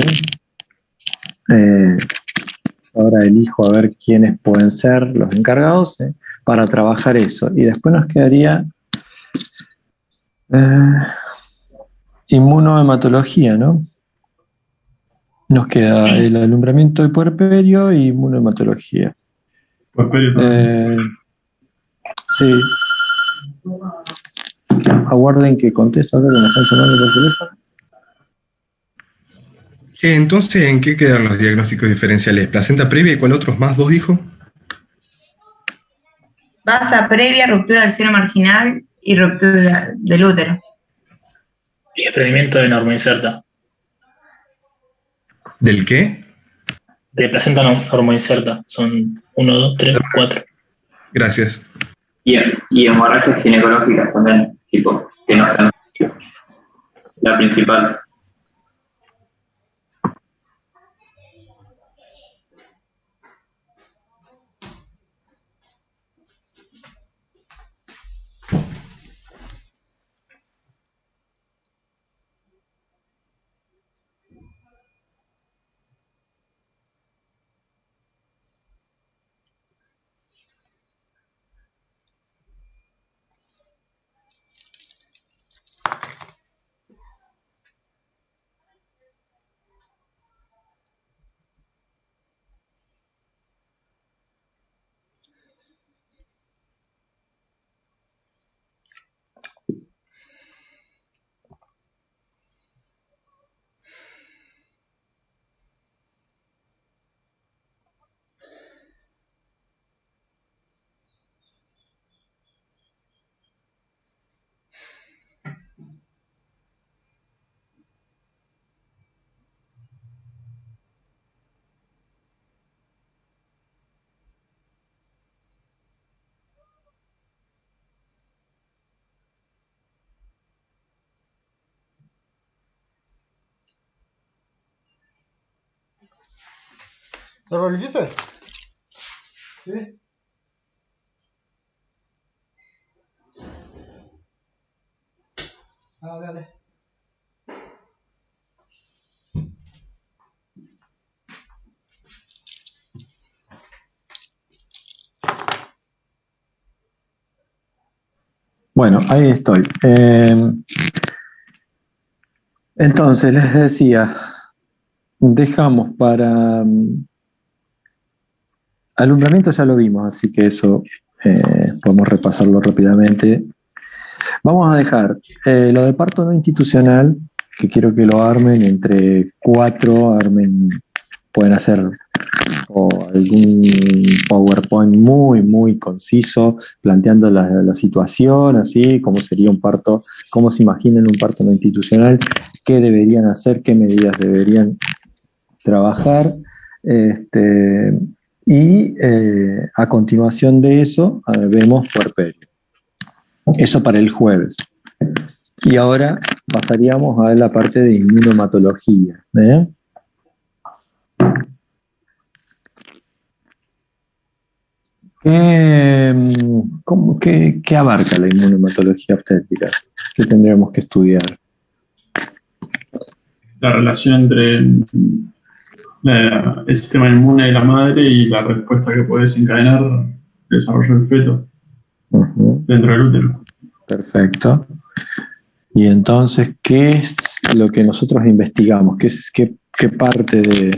S2: Ahora elijo a ver quiénes pueden ser los encargados para trabajar eso. Y después nos quedaría inmunohematología, ¿no? Nos queda el alumbramiento de puerperio y inmunohematología.
S3: Puerperio también.
S2: Sí. Aguarden que contesto ahora que me están llamando por teléfono.
S6: Entonces, ¿en qué quedan los diagnósticos diferenciales? ¿Placenta previa y cuál otros más? ¿2 dijo?
S9: Basa previa, ruptura del seno marginal y ruptura del útero.
S4: Y desprendimiento de normoinserta.
S6: ¿Del qué?
S4: De placenta normoinserta. Son 1, 2, 3, 4.
S6: Gracias.
S8: Y hemorragias ginecológicas también, tipo, que no sean la principal.
S5: ¿Lo volviste? Sí. Ah, dale.
S2: Bueno, ahí estoy. Entonces, les decía, dejamos para alumbramiento, ya lo vimos, así que eso podemos repasarlo rápidamente. Vamos a dejar lo de parto no institucional, que quiero que lo armen entre 4, pueden hacer algún PowerPoint muy conciso, planteando la situación, así, cómo sería un parto, cómo se imaginan un parto no institucional, qué deberían hacer, qué medidas deberían trabajar, y a continuación de eso vemos puerperio. Eso para el jueves. Y ahora pasaríamos a la parte de inmunomatología. ¿Qué abarca la inmunomatología obstétrica? ¿Qué tendríamos que estudiar?
S3: La relación entre el sistema inmune de la madre y la respuesta que puede desencadenar el desarrollo del feto dentro del útero.
S2: Perfecto. Y entonces, ¿qué es lo que nosotros investigamos? ¿Qué parte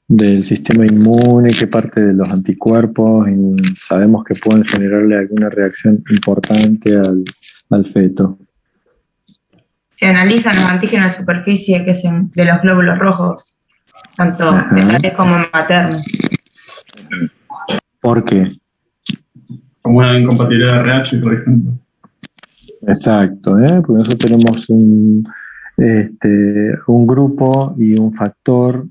S2: del sistema inmune, qué parte de los anticuerpos sabemos que pueden generarle alguna reacción importante al feto?
S9: Se analizan los antígenos de superficie que es de los glóbulos rojos, tanto fetales como maternos.
S2: ¿Por qué?
S3: Como una incompatibilidad de RH, por ejemplo.
S2: Exacto, porque nosotros tenemos un grupo y un factor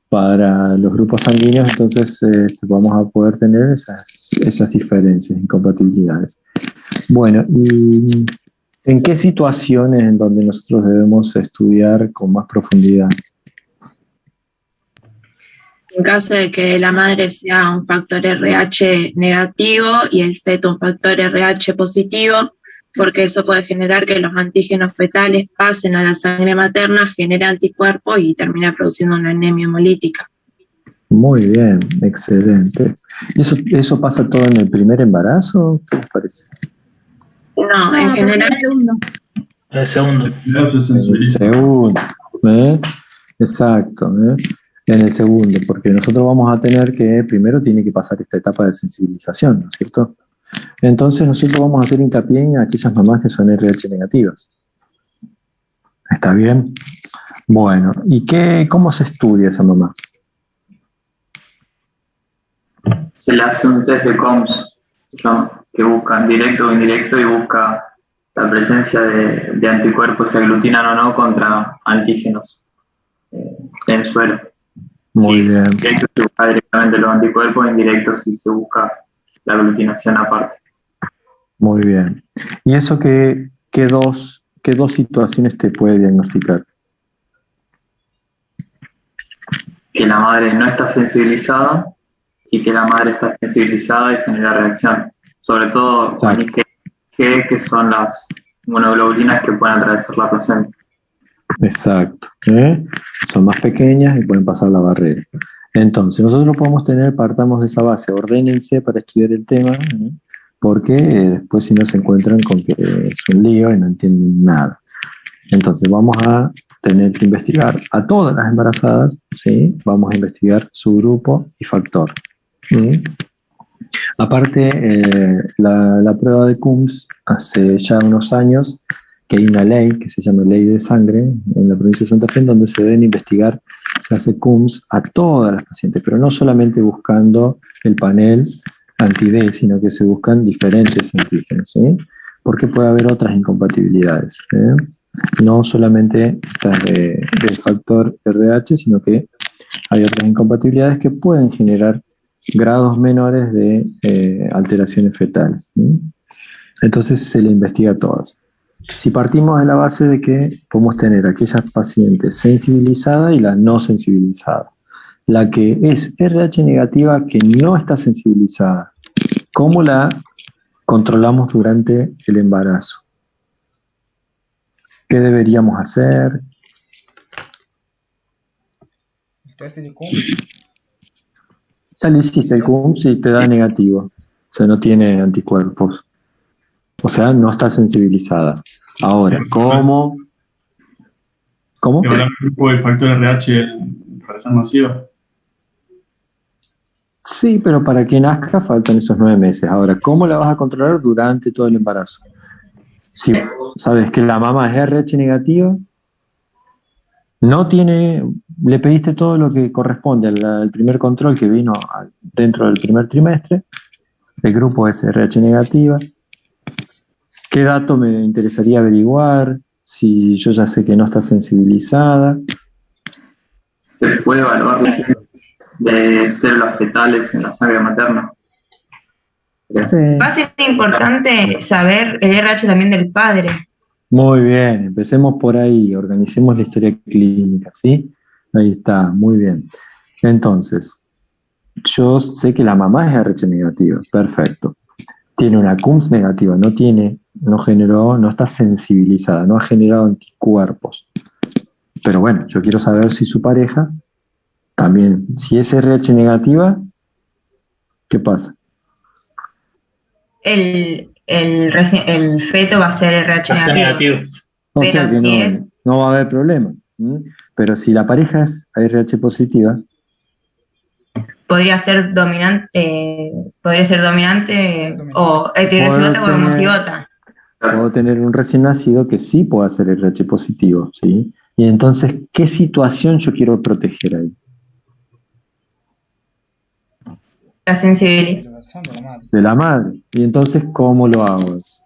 S2: para los grupos sanguíneos, entonces vamos a poder tener esas diferencias, incompatibilidades. Bueno, ¿y en qué situaciones en donde nosotros debemos estudiar con más profundidad?
S7: En caso de que la madre sea un factor RH negativo y el feto un factor RH positivo, porque eso puede generar que los antígenos fetales pasen a la sangre materna, genere anticuerpos y termina produciendo una anemia hemolítica.
S2: Muy bien, excelente. ¿Y eso pasa todo en el primer embarazo? ¿Qué les parece?
S7: No, en general.
S4: En el segundo.
S2: El segundo, exacto, en el segundo, porque nosotros vamos a tener que, primero tiene que pasar esta etapa de sensibilización, ¿no es cierto? Entonces nosotros vamos a hacer hincapié en aquellas mamás que son RH negativas. ¿Está bien? Bueno, ¿y cómo se estudia esa mamá?
S8: Se le hace un test de COMS, que busca directo o indirecto y busca la presencia de anticuerpos, se aglutinan o no contra antígenos en el suelo.
S2: Muy bien.
S8: Directo se busca directamente los anticuerpos, indirecto si se busca la aglutinación aparte.
S2: Muy bien. ¿Y eso qué dos situaciones te puede diagnosticar?
S8: Que la madre no está sensibilizada y que la madre está sensibilizada y genera reacción. Sobre todo que son las inmunoglobulinas que pueden atravesar la placenta.
S2: Exacto. Son más pequeñas y pueden pasar la barrera. Entonces, nosotros podemos partamos de esa base, ordénense para estudiar el tema, porque después si no se encuentran con que es un lío y no entienden nada. Entonces, vamos a tener que investigar a todas las embarazadas, ¿sí? Vamos a investigar su grupo y factor. ¿Sí? Aparte, la prueba de CUMS hace ya unos años que hay una ley que se llama Ley de Sangre en la provincia de Santa Fe, en donde se deben investigar, se hace CUMS a todas las pacientes, pero no solamente buscando el panel anti-D, sino que se buscan diferentes antígenos, ¿sí? Porque puede haber otras incompatibilidades, no solamente las del factor RH, sino que hay otras incompatibilidades que pueden generar grados menores de alteraciones fetales, ¿sí? Entonces se le investiga a todas. Si partimos de la base de que podemos tener aquellas pacientes sensibilizadas y las no sensibilizadas. La que es RH negativa que no está sensibilizada, ¿cómo la controlamos durante el embarazo? ¿Qué deberíamos hacer?
S5: El test de Coombs.
S2: Ya le hiciste el Coombs y te da negativo. O sea, no tiene anticuerpos. O sea, no está sensibilizada. Ahora, ¿cómo? ¿Cómo?
S3: ¿Que hablar un poco del factor RH recién nacido?
S2: Sí, pero para que nazca faltan esos 9 meses. Ahora, ¿cómo la vas a controlar durante todo el embarazo? Si sabes que la mamá es RH negativa, no tiene, le pediste todo lo que corresponde al primer control que vino dentro del primer trimestre, el grupo es RH negativa. ¿Qué dato me interesaría averiguar? Si yo ya sé que no está sensibilizada.
S8: ¿Se puede evaluar de células fetales en la sangre materna?
S2: Sí.
S9: Va a ser importante saber el RH también del padre.
S2: Muy bien, empecemos por ahí, organicemos la historia clínica, ¿sí? Ahí está, muy bien. Entonces, yo sé que la mamá es RH negativa, perfecto. Tiene una Coombs negativa, no está sensibilizada, no ha generado anticuerpos. Pero bueno, yo quiero saber si su pareja también, si es RH negativa, ¿qué pasa?
S9: El feto va a ser RH negativo.
S2: O
S9: Pero
S2: sea que
S9: si
S2: no va a haber problema. Pero si la pareja es RH positiva,
S9: podría ser dominante o heterocigota o homocigota.
S2: puedo tener un recién nacido que sí pueda ser RH positivo, ¿sí? Y entonces, ¿qué situación yo quiero proteger ahí?
S9: La sensibilidad
S2: De la madre. Y entonces, ¿cómo lo hago eso?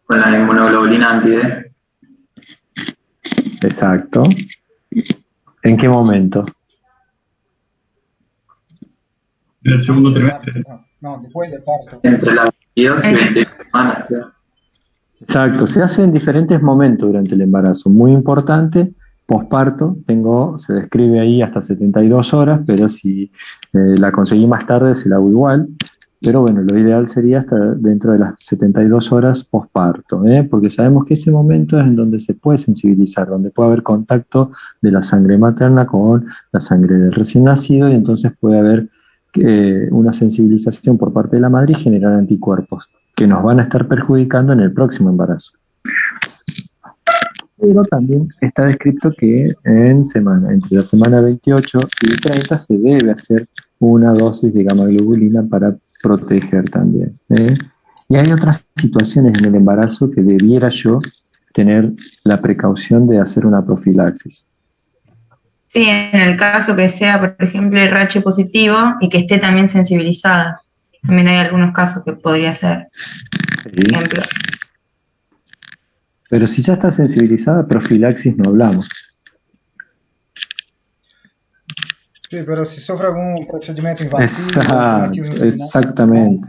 S8: Con la inmunoglobulina anti-D.
S2: Exacto. ¿En qué momento?
S3: En el segundo trimestre.
S5: No, después del parto.
S8: Entre las 22 y 28 semanas.
S2: Exacto, se hace en diferentes momentos durante el embarazo. Muy importante, posparto, se describe ahí hasta 72 horas, pero si la conseguí más tarde se la hago igual. Pero bueno, lo ideal sería hasta dentro de las 72 horas posparto, porque sabemos que ese momento es en donde se puede sensibilizar, donde puede haber contacto de la sangre materna con la sangre del recién nacido y entonces puede haber una sensibilización por parte de la madre y generar anticuerpos que nos van a estar perjudicando en el próximo embarazo. Pero también está descrito que entre la semana 28 y 30 se debe hacer una dosis de gamma globulina para proteger también. Y hay otras situaciones en el embarazo que debiera yo tener la precaución de hacer una profilaxis.
S9: Sí, en el caso que sea, por ejemplo, RH positivo y que esté también sensibilizada. También hay algunos casos que podría ser.
S2: Sí.
S9: Por ejemplo.
S2: Pero si ya está sensibilizada, profilaxis no hablamos.
S5: Sí, pero si sufre algún procedimiento invasivo,
S2: Exactamente.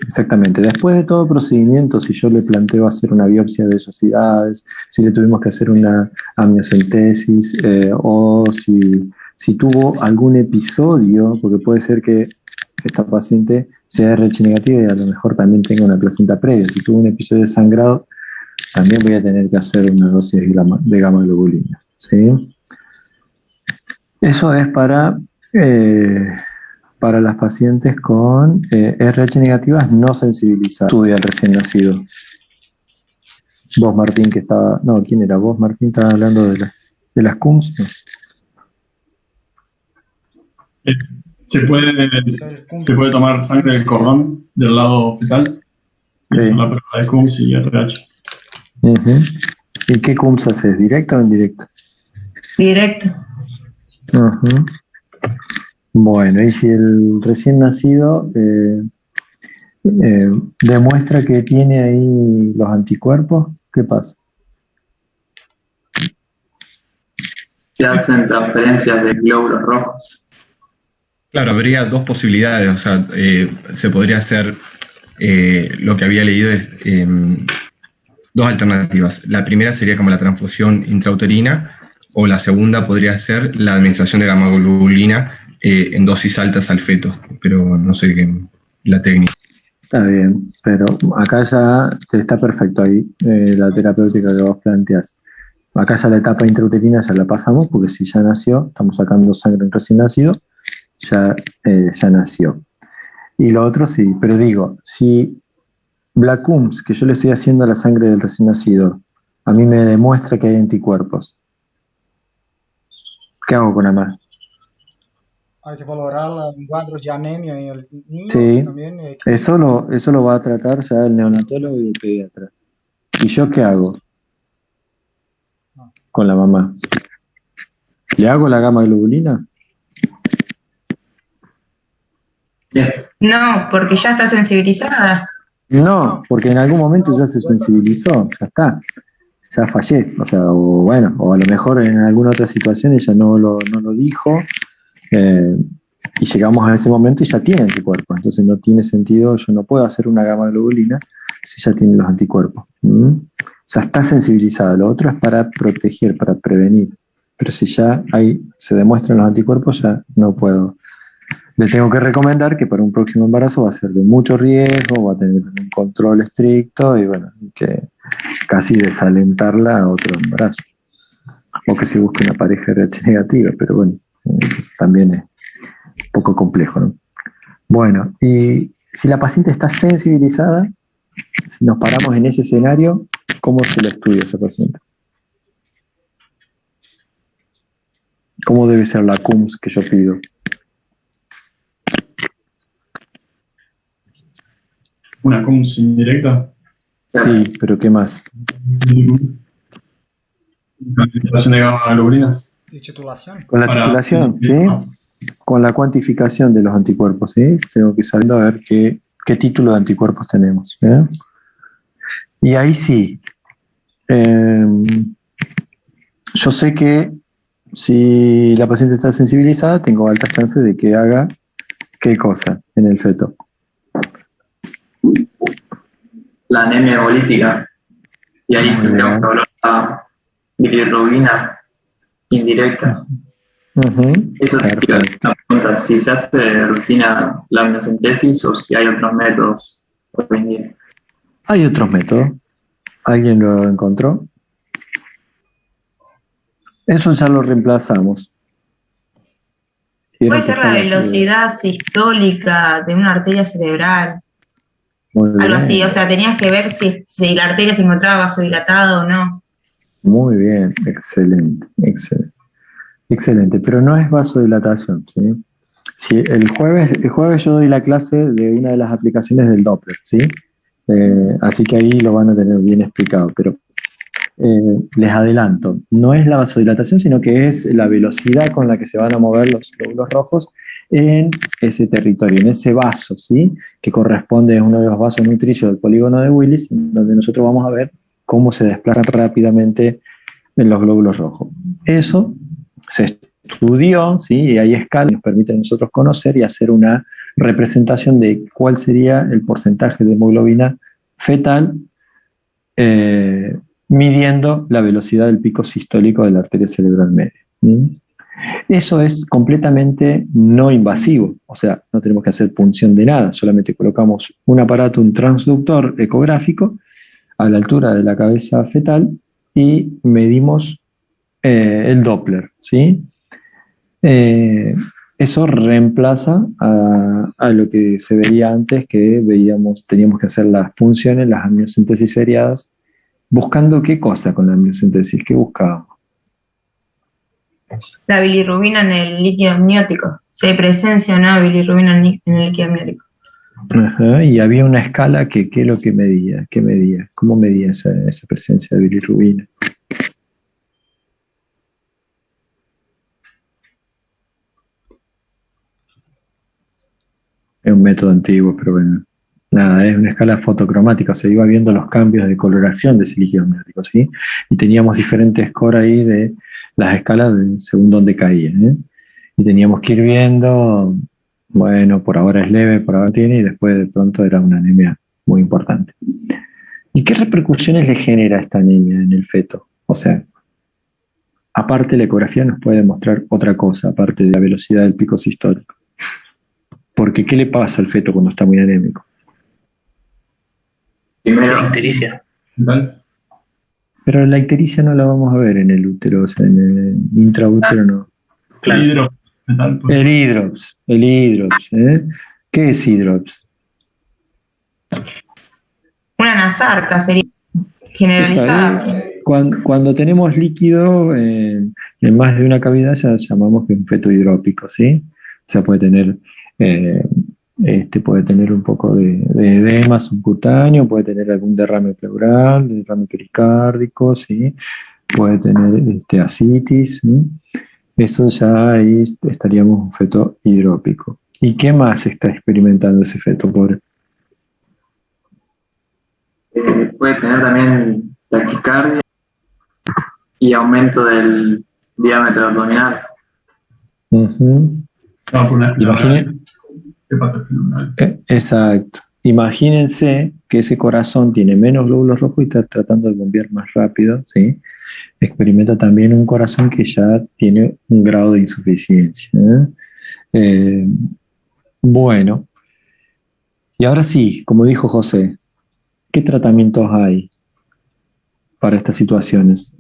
S2: Exactamente. Después de todo procedimiento, si yo le planteo hacer una biopsia de vellosidades, si le tuvimos que hacer una amniocentesis, o si tuvo algún episodio, porque puede ser que esta paciente sea RH negativa y a lo mejor también tenga una placenta previa. Si tuvo un episodio de sangrado, también voy a tener que hacer una dosis de gamma globulina, ¿sí? Eso es para las pacientes con RH negativas no sensibilizadas. Estudia el recién nacido. Vos, Martín, que estaba... No, ¿quién era? Vos, Martín, estaba hablando de las Coombs. ¿No?
S3: ¿Se puede tomar sangre del cordón del lado fetal?
S2: Sí.
S3: Es la prueba de Coombs y RH.
S2: ¿Y qué Coombs haces? ¿Directa o indirecta?
S9: Directo.
S2: Bueno, y si el recién nacido demuestra que tiene ahí los anticuerpos, ¿qué pasa?
S8: Se hacen transferencias de glóbulos rojos.
S6: Claro, habría dos posibilidades, o sea, se podría hacer, lo que había leído es dos alternativas. La primera sería como la transfusión intrauterina, o la segunda podría ser la administración de gamma-globulina en dosis altas al feto, pero no sé la técnica.
S2: Está bien, pero acá ya está perfecto ahí la terapéutica que vos planteás. Acá ya la etapa intrauterina ya la pasamos, porque si ya nació, estamos sacando sangre en recién nacido, ya nació. Y lo otro sí, pero digo, si Blackums, que yo le estoy haciendo a la sangre del recién nacido, a mí me demuestra que hay anticuerpos, ¿qué hago con AMA?
S5: Hay que valorar un cuadro de anemia en el niño.
S2: Sí,
S5: También
S2: eso lo va a tratar ya el neonatólogo y el pediatra. ¿Y yo qué hago con la mamá? ¿Le hago la gamma-globulina?
S9: No, porque ya está sensibilizada.
S2: No, porque en algún momento ya se sensibilizó, ya está, ya fallé, o sea, o a lo mejor en alguna otra situación ella no lo dijo, y llegamos a ese momento y ya tiene anticuerpos, entonces no tiene sentido, yo no puedo hacer una gamma-globulina si ya tiene los anticuerpos. Ya está sensibilizada, lo otro es para proteger, para prevenir, pero si ya se demuestran los anticuerpos, ya no puedo. Le tengo que recomendar que para un próximo embarazo va a ser de mucho riesgo, va a tener un control estricto y bueno, que casi desalentarla a otro embarazo. O que se busque una pareja RH negativa, pero bueno, eso también es un poco complejo, ¿no? Bueno, y si la paciente está sensibilizada, si nos paramos en ese escenario, ¿cómo se la estudia esa paciente? ¿Cómo debe ser la CUMS que yo pido?
S3: ¿Una CUMS indirecta?
S2: Sí, pero ¿qué más?
S3: ¿La administración de gamma-globulinas?
S5: ¿Y titulación?
S2: Con la titulación, ¿sí? Con la cuantificación de los anticuerpos, ¿sí? Tengo que saber a ver qué título de anticuerpos tenemos. Y ahí sí. Yo sé que si la paciente está sensibilizada, tengo altas chances de que haga qué cosa en el feto.
S8: La anemia hemolítica. Y ahí tendríamos que hablar de la bilirrubina indirecta. Eso es una pregunta, si se hace de rutina la amniocentesis o si hay otros métodos por venir.
S2: Hay otros métodos. ¿Alguien lo encontró? Eso ya lo reemplazamos.
S9: Puede ser la velocidad sistólica de una arteria cerebral. Algo así, o sea, tenías que ver si la arteria se encontraba vasodilatada o no.
S2: Muy bien, excelente. Excelente, pero no es vasodilatación, ¿sí? Si el jueves yo doy la clase de una de las aplicaciones del Doppler, ¿sí? Así que ahí lo van a tener bien explicado, pero les adelanto, no es la vasodilatación, sino que es la velocidad con la que se van a mover los glóbulos rojos en ese territorio, en ese vaso, ¿sí? Que corresponde a uno de los vasos nutricios del polígono de Willis, donde nosotros vamos a ver cómo se desplazan rápidamente en los glóbulos rojos. Eso se estudió, ¿sí? Y hay escalas que nos permiten a nosotros conocer y hacer una representación de cuál sería el porcentaje de hemoglobina fetal midiendo la velocidad del pico sistólico de la arteria cerebral media. Eso es completamente no invasivo, o sea, no tenemos que hacer punción de nada, solamente colocamos un aparato, un transductor ecográfico a la altura de la cabeza fetal y medimos el Doppler, ¿sí? Eso reemplaza a lo que se veía antes, que teníamos que hacer las punciones, las amniocentesis seriadas, buscando qué cosa con la amniocentesis, ¿qué buscábamos?
S9: La bilirrubina en el líquido amniótico. Si hay presencia o no de bilirrubina en el líquido amniótico.
S2: Ajá, y había una escala que ¿qué es lo que medía? ¿Qué medía? ¿Cómo medía esa presencia de bilirrubina? Es un método antiguo, pero bueno. Nada, es una escala fotocromática, se iba viendo los cambios de coloración de ese líquido amniótico, ¿sí? Y teníamos diferentes scores ahí de las escalas según dónde caían, ¿eh? Y teníamos que ir viendo, bueno, por ahora es leve, por ahora tiene, y después de pronto era una anemia muy importante. ¿Y qué repercusiones le genera esta anemia en el feto? O sea, aparte la ecografía nos puede mostrar otra cosa, aparte de la velocidad del pico sistólico. Porque ¿qué le pasa al feto cuando está muy anémico?
S4: Primero, ictericia.
S2: Pero la ictericia no la vamos a ver en el útero, o sea, en el intraútero no.
S4: Claro.
S2: El hidrops. ¿Qué es hidrops?
S9: Una nasarca sería generalizada.
S2: Cuando tenemos líquido en más de una cavidad ya llamamos que es un feto hidrópico, ¿sí? O sea, puede tener un poco de edema subcutáneo, puede tener algún derrame pleural, derrame pericárdico, ¿sí? Puede tener ascitis, ¿sí? Eso ya ahí estaríamos un feto hidrópico. ¿Y qué más está experimentando ese feto, pobre?
S8: Puede tener también taquicardia y aumento del diámetro abdominal.
S2: Exacto. Imagínense que ese corazón tiene menos glóbulos rojos y está tratando de bombear más rápido, ¿sí? Experimenta también un corazón que ya tiene un grado de insuficiencia. Bueno, y ahora sí, como dijo José, ¿qué tratamientos hay para estas situaciones?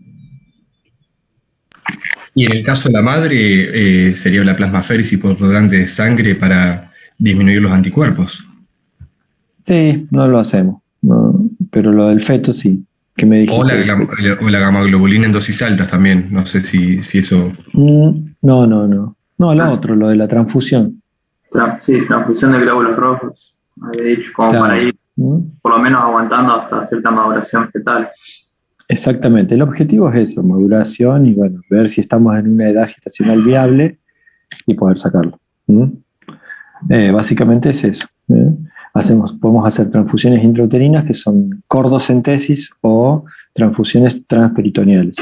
S6: Y en el caso de la madre, sería la plasmaféresis por donante de sangre para disminuir los anticuerpos.
S2: Sí, no lo hacemos, no, pero lo del feto sí. ¿Qué me dijiste?
S6: O la gamma-globulina en dosis altas también, no sé si eso...
S2: No, lo otro, lo de la transfusión.
S8: Sí, transfusión de glóbulos rojos, de hecho, como para ir por lo menos aguantando hasta cierta maduración fetal.
S2: Exactamente, el objetivo es eso, maduración y bueno, ver si estamos en una edad gestacional viable y poder sacarlo. Básicamente es eso. Podemos hacer transfusiones intrauterinas que son cordocentesis o transfusiones transperitoneales.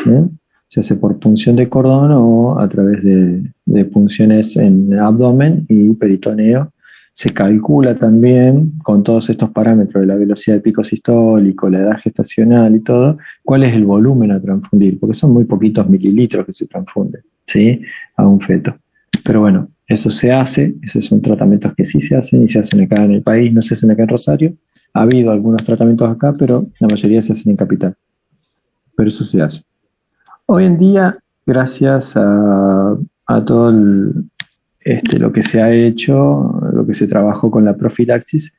S2: Se hace por punción de cordón o a través de punciones en abdomen y peritoneo. Se calcula también con todos estos parámetros de la velocidad del pico sistólico, la edad gestacional y todo, cuál es el volumen a transfundir, porque son muy poquitos mililitros que se transfunden, ¿sí? A un feto. Pero bueno, eso se hace, esos son tratamientos que sí se hacen y se hacen acá en el país, no se hacen acá en Rosario. Ha habido algunos tratamientos acá, pero la mayoría se hacen en Capital. Pero eso se hace. Hoy en día, gracias a todo lo que se ha hecho, lo que se trabajó con la profilaxis,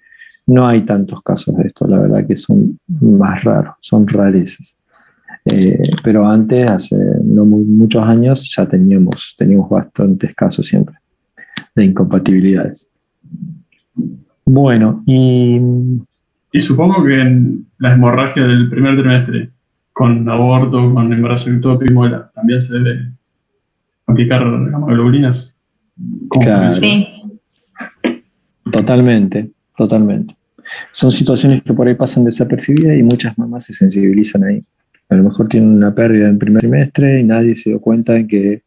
S2: no hay tantos casos de esto, la verdad que son más raros, son rarezas. Pero antes, hace no muchos años, ya teníamos bastantes casos siempre de incompatibilidades. Bueno, y
S3: supongo que en la hemorragia del primer trimestre, con aborto, con embarazo ectópico, también se debe aplicar gamma-globulinas.
S2: Claro.
S9: Sí.
S2: Totalmente. Son situaciones que por ahí pasan desapercibidas y muchas mamás se sensibilizan ahí. A lo mejor tienen una pérdida en el primer trimestre y nadie se dio cuenta de que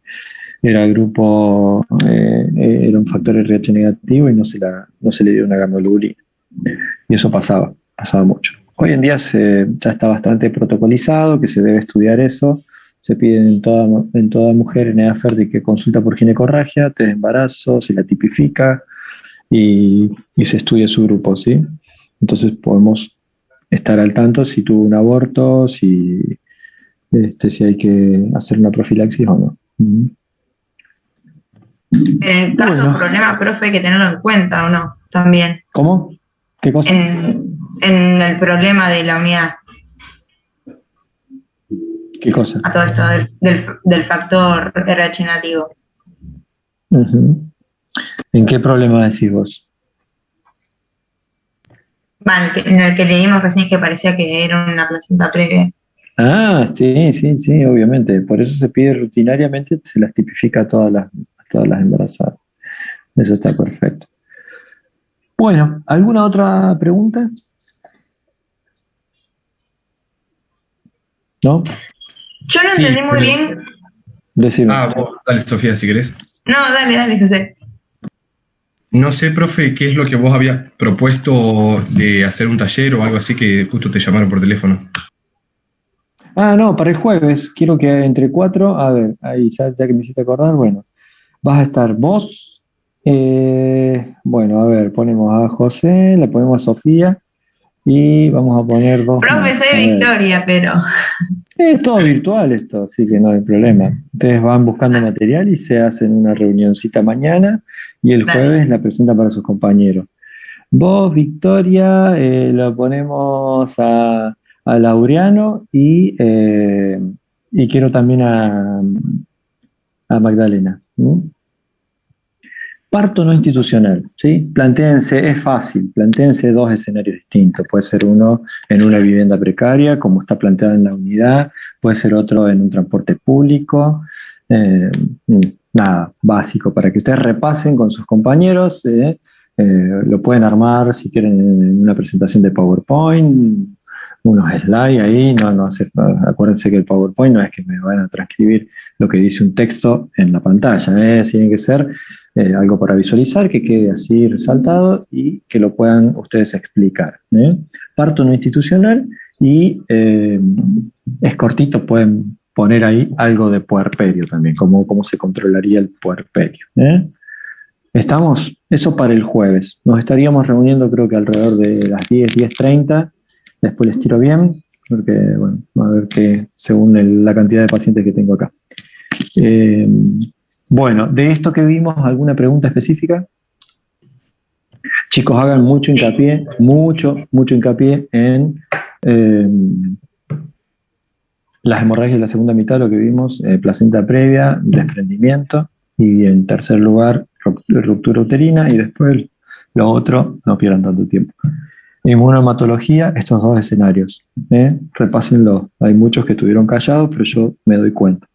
S2: era grupo, era un factor RH negativo y no se le dio una gamma-globulina. Y eso pasaba mucho. Hoy en día ya está bastante protocolizado, que se debe estudiar eso. Se pide en toda mujer en edad fértil que consulta por ginecorragia, test de embarazo, se la tipifica y se estudia su grupo, ¿sí? Entonces podemos estar al tanto si tuvo un aborto, si hay que hacer una profilaxis o no.
S9: En el caso de problema, profe, hay que tenerlo en cuenta o no, también.
S2: ¿Cómo? ¿Qué cosa?
S9: En el problema de la unidad.
S2: ¿Qué cosa?
S9: A todo esto del factor RH negativo.
S2: ¿En qué problema decís vos?
S9: Bueno, en el que leímos recién que parecía que era una placenta previa.
S2: Ah, sí, obviamente. Por eso se pide rutinariamente, se las tipifica a todas las embarazadas. Eso está perfecto. Bueno, ¿alguna otra pregunta? ¿No?
S9: Yo no entendí muy bien.
S2: Decime.
S6: Vos, dale, Sofía, si querés.
S9: No, dale, José.
S6: No sé, profe, qué es lo que vos habías propuesto de hacer un taller o algo así que justo te llamaron por teléfono.
S2: No, para el jueves, quiero que entre 4, a ver, ahí ya que me hiciste acordar, bueno, vas a estar vos, bueno, a ver, ponemos a José, le ponemos a Sofía y vamos a poner 2
S9: Profe,
S2: más.
S9: soy Victoria, pero...
S2: Es todo virtual esto, así que no hay problema. Ustedes van buscando material y se hacen una reunioncita mañana y el jueves la presentan para sus compañeros. Vos, Victoria, lo ponemos a Laureano y quiero también a Magdalena. Parto no institucional, ¿sí? Plantéense, es fácil, plantéense 2 escenarios distintos. Puede ser uno en una vivienda precaria, como está planteado en la unidad, puede ser otro en un transporte público. Nada, básico, para que ustedes repasen con sus compañeros. Lo pueden armar si quieren en una presentación de PowerPoint, unos slides ahí, acuérdense que el PowerPoint no es que me van a transcribir lo que dice un texto en la pantalla, tiene que ser algo para visualizar, que quede así resaltado y que lo puedan ustedes explicar. Parto no institucional y es cortito, pueden poner ahí algo de puerperio también, cómo se controlaría el puerperio. ¿Estamos? Eso para el jueves. Nos estaríamos reuniendo creo que alrededor de las 10:30. Después les tiro bien, porque bueno, a ver qué, según la cantidad de pacientes que tengo acá. Bueno, de esto que vimos, ¿alguna pregunta específica? Chicos, hagan mucho hincapié en las hemorragias de la segunda mitad, lo que vimos, placenta previa, desprendimiento, y en tercer lugar, ruptura uterina, y después lo otro, no pierdan tanto tiempo. Inmunohematología, estos 2 escenarios. Repásenlo. Hay muchos que estuvieron callados, pero yo me doy cuenta.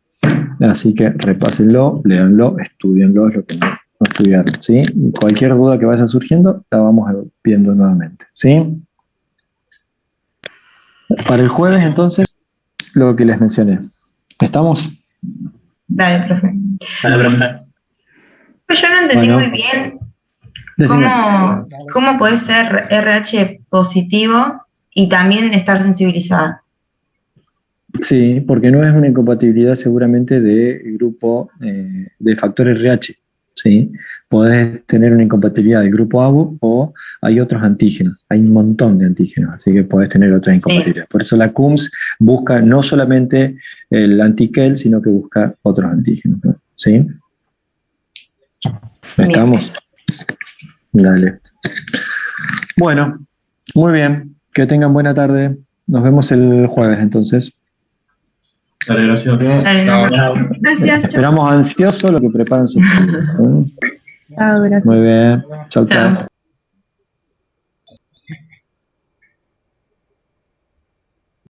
S2: Así que repásenlo, léanlo, estudienlo, lo que no estudiaron. ¿Sí? Cualquier duda que vaya surgiendo, la vamos viendo nuevamente. ¿Sí? Para el jueves, entonces, lo que les mencioné. ¿Estamos?
S9: Dale, profe.
S4: Dale, profe.
S9: Yo no entendí muy bien cómo puede ser RH positivo y también estar sensibilizada.
S2: Sí, porque no es una incompatibilidad seguramente de grupo de factor RH, ¿sí? Podés tener una incompatibilidad del grupo ABO o hay otros antígenos, hay un montón de antígenos, así que podés tener otras incompatibilidades. Por eso la CUMS busca no solamente el anti-KEL, sino que busca otros antígenos, ¿no? ¿Sí? ¿Estamos? Dale. Bueno, muy bien, que tengan buena tarde. Nos vemos el jueves entonces.
S3: Dale, gracias.
S1: Gracias.
S2: Esperamos ansioso lo que preparan sus.
S10: Chao, gracias.
S2: Muy bien. Chau, chau.